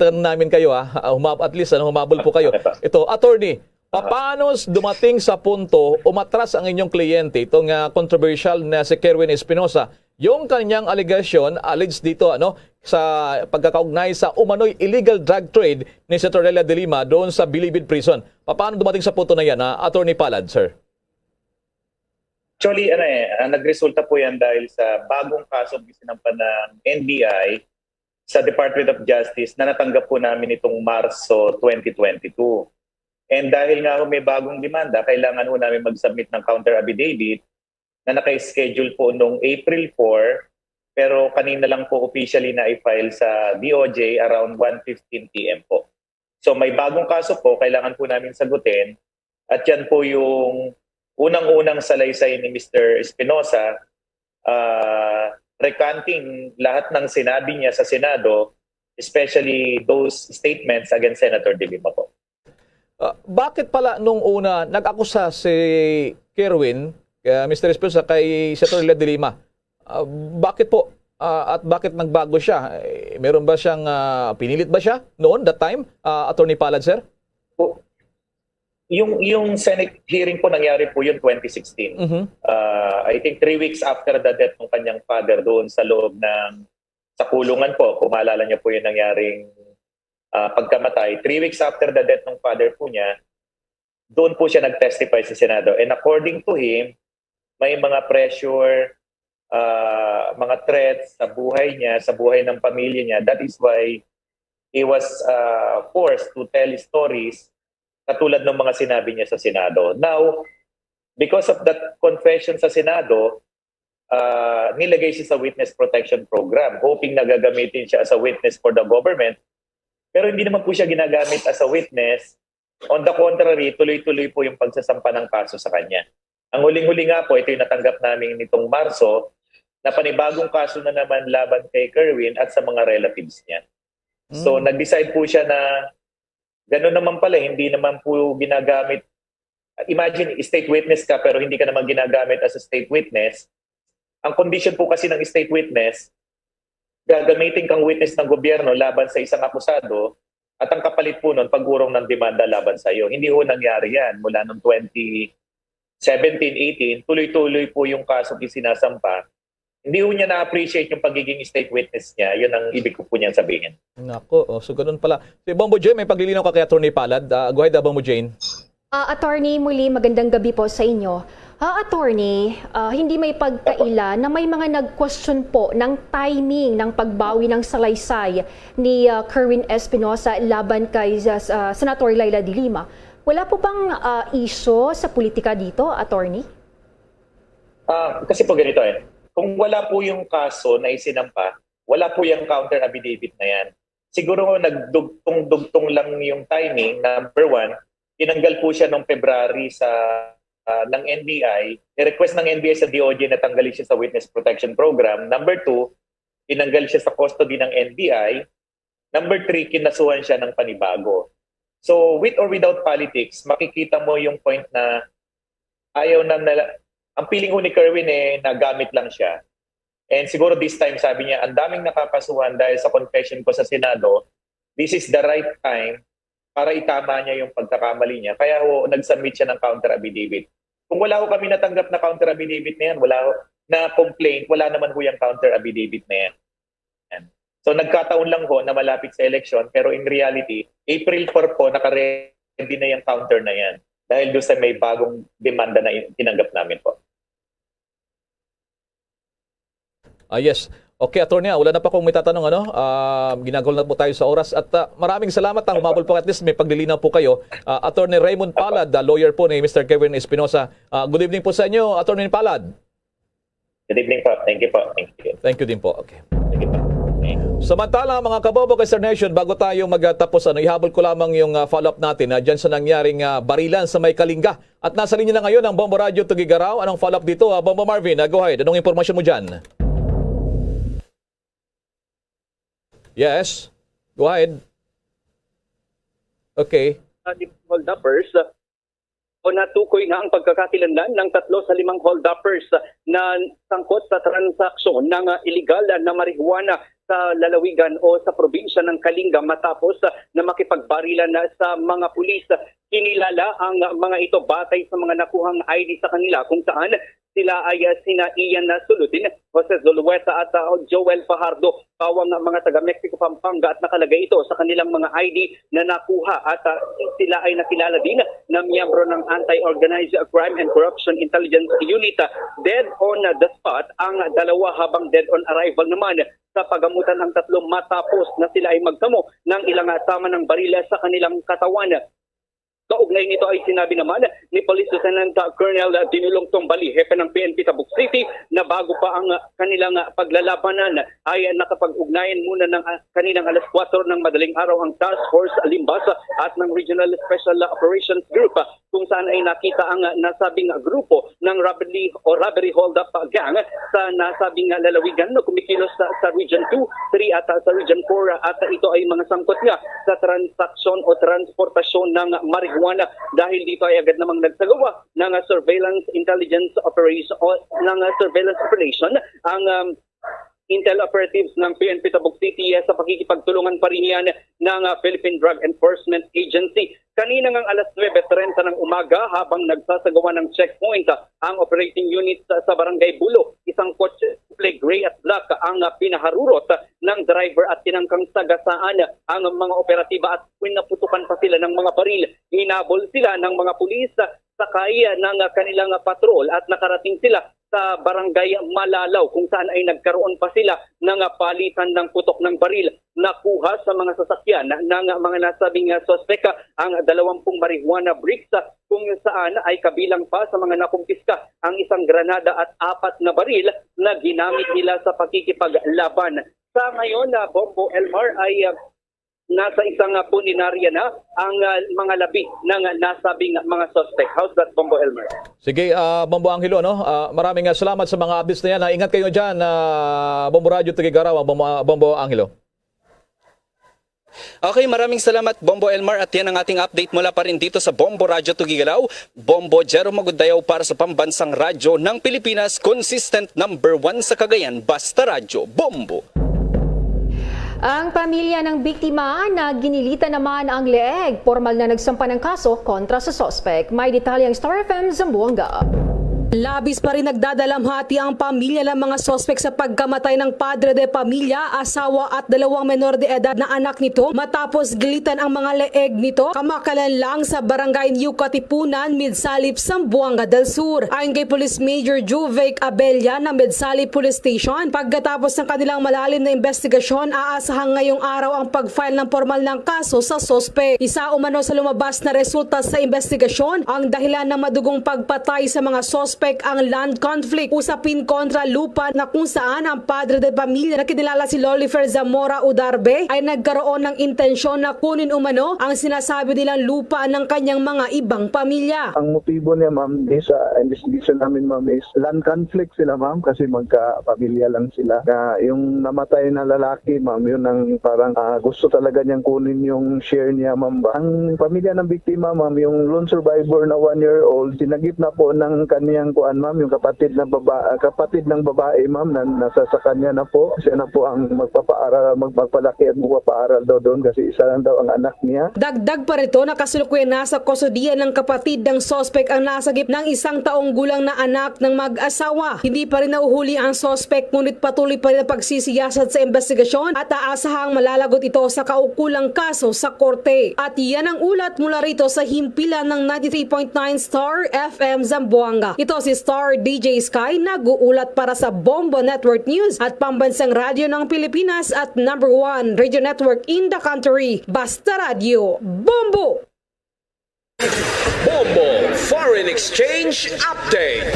na namin kayo. At least humabol po kayo. Ito, Attorney, paano dumating sa punto, umatras ang inyong kliyente, itong controversial na si Kerwin Espinosa, yung kanyang alleged dito, sa pagkakaugnay sa umano'y illegal drug trade ni Senator Leila de Lima doon sa Bilibid Prison. Paano dumating sa punto na yan, Attorney Palad, sir? Actually, nagresulta po yan dahil sa bagong kaso isinampan ng NBI sa Department of Justice na natanggap po namin itong Marso 2022. And dahil nga may bagong demanda, kailangan po namin mag-submit ng counter affidavit na naka-schedule po noong April 4, pero kanina lang po officially na i-file sa DOJ around 1:15 p.m. po. So may bagong kaso po, kailangan po namin sagutin at yan po yung unang-unang salaysay ni Mr. Espinosa, recanting lahat ng sinabi niya sa Senado, especially those statements against Senator de Lima po. Bakit pala nung una nag-akusa si Kerwin, Mr. Espinosa, kay Senator Leila de Lima? Bakit po? At bakit nagbago siya? Meron ba siyang, pinilit ba siya noon, that time, Attorney Palad, sir? Yung Senate hearing po nangyari po yung 2016. I think 3 weeks after the death ng kanyang father doon sa loob sa kulungan po. Kung maalala niyo po yung nangyaring pagkamatay. 3 weeks after the death ng father po niya, doon po siya nag-testify sa Senado. And according to him, may mga pressure, mga threats sa buhay niya, sa buhay ng pamilya niya. That is why he was forced to tell stories katulad ng mga sinabi niya sa Senado. Now, because of that confession sa Senado, nilagay siya sa witness protection program, hoping na gagamitin siya as a witness for the government. Pero hindi naman po siya ginagamit as a witness. On the contrary, tuloy-tuloy po yung pagsasampa ng kaso sa kanya. Ang huling-huli nga po, ito yung natanggap namin nitong Marso, na panibagong kaso na naman laban kay Kerwin at sa mga relatives niya. So, nag-decide po siya na gano'n naman pala, hindi naman po ginagamit. Imagine, state witness ka pero hindi ka naman ginagamit as a state witness. Ang condition po kasi ng state witness, gagamitin kang witness ng gobyerno laban sa isang akusado at ang kapalit po nun, pag-urong ng demanda laban sa iyo. Hindi ho nangyari yan. Mula noong 2017-18, tuloy-tuloy po yung kaso isinasampa. Hindi ho niya na-appreciate yung pagiging state witness niya. Yun ang ibig ko po niyang sabihin. Nako, so ganun pala. Si Bombo Jane, may paglilinaw ka kay Attorney Palad. Go ahead, Bombo Jane. Attorney, muli magandang gabi po sa inyo. Attorney, hindi may pagkaila na may mga nag-question po ng timing ng pagbawi ng salaysay ni Kerwin Espinosa laban kay Senator Leila de Lima. Wala po bang issue sa politika dito, Attorney? Kasi po ganito kung wala po yung kaso na isinampa, wala po yung counter affidavit na yan. Siguro nagdugtong-dugtong lang yung timing. Number one, tinanggal po siya noong February ng NBI. I-request ng NBI sa DOJ na tanggalin siya sa Witness Protection Program. Number two, tinanggal siya sa custody ng NBI. Number three, kinasuhan siya ng panibago. So with or without politics, makikita mo yung point na ayaw na ang feeling ko ni Kerwin nagamit lang siya. And siguro this time sabi niya, ang daming nakakasuhan dahil sa confession ko sa Senado, this is the right time para itama niya yung pagkakamali niya. Kaya nag-submit siya ng counter affidavit. Kung wala kami natanggap na counter affidavit na yan, na complaint, wala naman yung counter affidavit na yan. So nagkataon lang na malapit sa election, pero in reality, April 4 po, naka-ready na yung counter na yan. Dahil doon sa may bagong demanda na tinanggap namin po. Yes. Okay, Attorney, wala na pa kung may tatanong. Ginagol na po tayo sa oras. At maraming salamat. Humabol po, at least may paglilinaw po kayo. Attorney Raymond Palad, lawyer po ni Mr. Kevin Espinosa. Good evening po sa inyo, Attorney Palad. Good evening po. Thank you po. Thank you. Thank you din po. Okay. Thank you po. Samantala, mga kabobo kay Sir Nation, bago tayo magtapos, ihabol ko lamang yung follow-up natin dyan sa nangyaring barilan sa May Kalinga. At nasa linya na ngayon ang Bombo Radio Tugigaraw. Anong follow-up dito? Bombo Marvin, go ahead. Anong impormasyon mo dyan? Yes, go ahead. Okay. Hold-uppers, o natukoy na ang pagkakakilanlan ng 3 sa 5 hold-uppers na sangkot sa transaksyon ng illegal na marijuana sa lalawigan o sa probinsya ng Kalinga matapos na makipagbarilan sa mga pulis. Kinilala ang mga ito batay sa mga nakuhang ID sa kanila kung saan sila ay sina Ian Sulutin, Jose Zulueta at Joel Fajardo, pawang mga taga Mexico, Pampanga, at nakalagay ito sa kanilang mga ID na nakuha at sila ay nakilala din na miyembro ng Anti-Organized Crime and Corruption Intelligence Unit. Dead on the spot ang dalawa, habang dead on arrival naman sa pagamutan ng 3 matapos na sila ay magsamo ng ilang tama ng barila sa kanilang katawan. Kaugnay nito ay sinabi naman ni Police Lieutenant Colonel Dinulong Tombali, hepe ng PNP Tabuk City, na bago pa ang kanilang paglalabanan ay nakapag-ugnayan muna ng kanilang alas 4 ng madaling araw ang Task Force Limbas at ng Regional Special Operations Group, kung saan ay nakita ang nasabing grupo ng robbery hold-up gang sa nasabing lalawigan na kumikilos sa Region 2, 3 at sa Region 4, at ito ay mga sangkot nga sa transaksyon o transportasyon ng marijuana. Dahil dito ay agad namang nagsagawa ng surveillance intelligence operation o ng surveillance operation ang Intel operatives ng PNP Tabuk City sa pakikipagtulungan pa rin yan ng Philippine Drug Enforcement Agency. Kanina ngang alas 9:30 ng umaga, habang nagsasagawa ng checkpoint ang operating unit sa Barangay Bulo, isang kotse gray at black ang pinaharurot ng driver at tinangkang sagasaan ang mga operatiba at pinaputukan pa sila ng mga baril. Hinabol sila ng mga pulis sakay ng kanilang patrol at nakarating sila sa Barangay Malalaw, kung saan ay nagkaroon pa sila ng palitan ng putok ng baril. Nakuha sa mga sasakyan ng mga nasabing sospek ang 20 marijuana bricks, kung saan ay kabilang pa sa mga nakumpiska ang isang granada at 4 na baril na ginamit nila sa pakikipaglaban. Sa ngayon, Bombo Elmar, ay nasa isang puninarya na ang mga labi ng nasabing mga suspect. How's that, Bombo Elmer? Sige, Bombo Angelo, maraming salamat sa mga updates na yan. Ingat kayo dyan, Bombo Radio Tugigaraw, Bombo Angelo. Okay, maraming salamat, Bombo Elmar, at yan ang ating update mula pa rin dito sa Bombo Radio Tugigaraw. Bombo Jero Magudayaw para sa pambansang radyo ng Pilipinas, consistent number 1 sa Cagayan, basta radyo, Bombo. Ang pamilya ng biktima na ginilitan naman ang leeg, formal na nagsampa ng kaso kontra sa sospek. May detalye ang Star FM Zamboanga. Labis pa rin nagdadalamhati ang pamilya ng mga sospek sa pagkamatay ng padre de pamilya, asawa at 2 menor de edad na anak nito matapos gilitan ang mga leeg nito kamakalan lang sa barangay New Katipunan, Midsalip, Zamboanga del Sur. Ayon kay Police Major Juvek Abella ng Midsalip Police Station, pagkatapos ng kanilang malalim na investigasyon, aasahan ngayong araw ang pag-file ng formal ng kaso sa sospek. Isa umano sa lumabas na resulta sa investigasyon ang dahilan ng madugong pagpatay sa mga sospek ang land conflict, usapin kontra lupa, na kung saan ang padre de pamilya na kinilala si Lolifer Zamora Udarbe ay nagkaroon ng intensyon na kunin umano ang sinasabi nilang lupa ng kanyang mga ibang pamilya. Ang motibo niya, ma'am, sa investigation namin, ma'am, is land conflict sila, ma'am, kasi magkapamilya lang sila. Yung namatay na lalaki, ma'am, yun ang parang gusto talaga niyang kunin yung share niya, ma'am. Ang pamilya ng biktima, ma'am, yung lone survivor na 1-year-old, sinagip na po ng kaniyang ma'am, yung kapatid ng babae, ma'am, na nasa sa kanya na po. Siya na po ang magpapalaki at magpapaaral daw doon kasi isa lang daw ang anak niya. Dagdag pa rito na kasalukuyan nasa kustodiya ng kapatid ng sospek ang nasagip ng 1 taong gulang na anak ng mag-asawa. Hindi pa rin nahuhuli ang sospek, ngunit patuloy pa rin ang pagsisiyasat sa investigasyon at aasahang malalagot ito sa kaukulang kaso sa korte. At yan ang ulat mula rito sa himpilan ng 93.9 Star FM Zamboanga. Ito Ito si Star DJ Sky, nag-uulat para sa Bombo Network News at Pambansang Radyo ng Pilipinas at #1 radio network in the country. Basta Radio, Bombo! Bombo Foreign Exchange Update.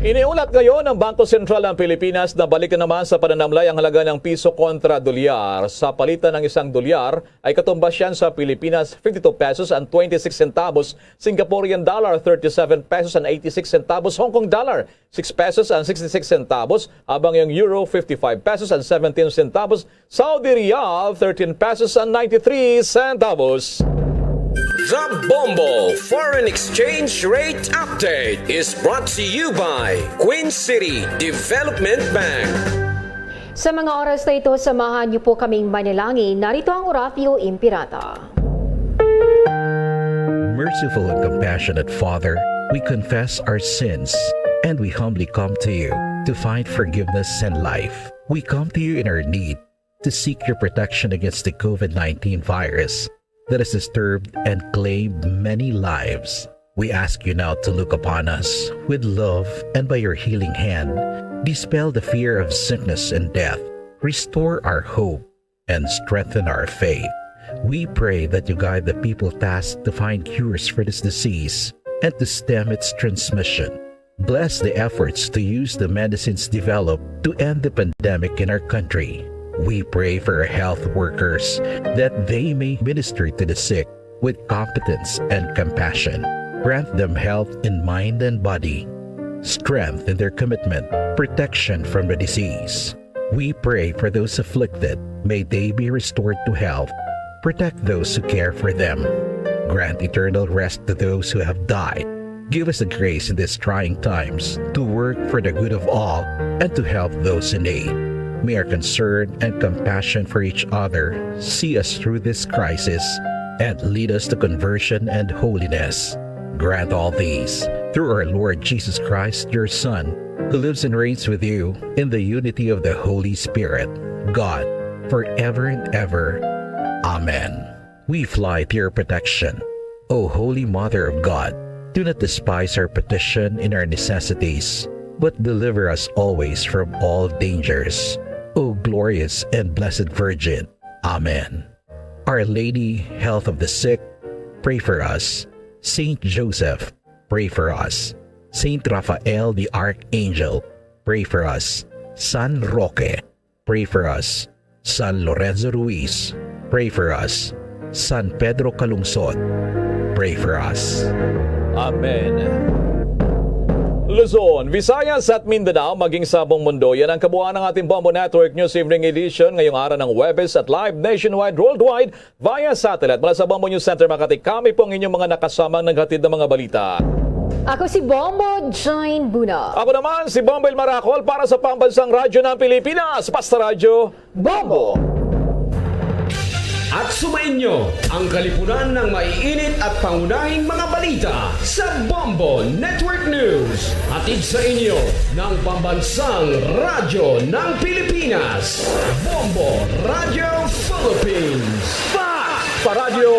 Iniulat ngayon ng Bangko Sentral ng Pilipinas na balikan naman sa pananamlay ang halaga ng piso kontra dolyar. Sa palitan ng isang dolyar ay katumbas yan sa Pilipinas 52 pesos and 26 centavos, Singaporean dollar 37 pesos and 86 centavos, Hong Kong dollar 6 pesos and 66 centavos, habang yung euro 55 pesos and 17 centavos, Saudi Riyal 13 pesos and 93 centavos. The Bombo Foreign Exchange Rate Update is brought to you by Queen City Development Bank. Sa mga oras na ito, samahan niyo po kaming manalangin. Narito ang Oratio Impirata. Merciful and compassionate Father, we confess our sins and we humbly come to you to find forgiveness and life. We come to you in our need to seek your protection against the COVID-19 virus that has disturbed and claimed many lives. We ask you now to look upon us with love and by your healing hand, dispel the fear of sickness and death, restore our hope, and strengthen our faith. We pray that you guide the people tasked to find cures for this disease and to stem its transmission. Bless the efforts to use the medicines developed to end the pandemic in our country. We pray for our health workers that they may minister to the sick with competence and compassion. Grant them health in mind and body, strength in their commitment, protection from the disease. We pray for those afflicted. May they be restored to health. Protect those who care for them. Grant eternal rest to those who have died. Give us the grace in these trying times to work for the good of all and to help those in need. May our concern and compassion for each other see us through this crisis and lead us to conversion and holiness. Grant all these through our Lord Jesus Christ, your Son, who lives and reigns with you in the unity of the Holy Spirit, God, forever and ever. Amen. We fly to your protection. O Holy Mother of God, do not despise our petition in our necessities, but deliver us always from all dangers. O glorious and blessed Virgin. Amen. Our Lady, health of the sick, pray for us. Saint Joseph, pray for us. Saint Raphael the Archangel, pray for us. San Roque, pray for us. San Lorenzo Ruiz, pray for us. San Pedro Calungsod, pray for us. Amen. Luzon, Visayas at Mindanao, maging sa buong mundo. Yan ang kabuuan ng ating Bombo Network News Evening Edition ngayong araw ng Webes at live nationwide, worldwide, via satellite. Mula sa Bombo News Center Makati, kami po ang inyong mga nakasamang naghatid ng mga balita. Ako si Bombo Jane Buna. Ako naman si Bombo El Maracol para sa Pambansang Radyo ng Pilipinas, Basta Radio, Bombo! At sumainyo ang kalipunan ng maiinit at pangunahing mga balita sa Bombo Network News. Hatid sa inyo ng Pambansang Radyo ng Pilipinas, Bombo Radio Philippines. Basta Radio,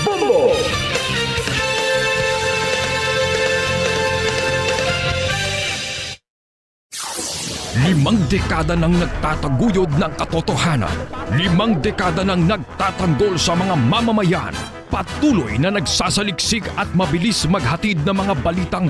Bombo! Limang dekada nang nagtataguyod ng katotohanan. 5 dekada nang nagtatanggol sa mga mamamayan. Patuloy na nagsasaliksik at mabilis maghatid ng mga balitang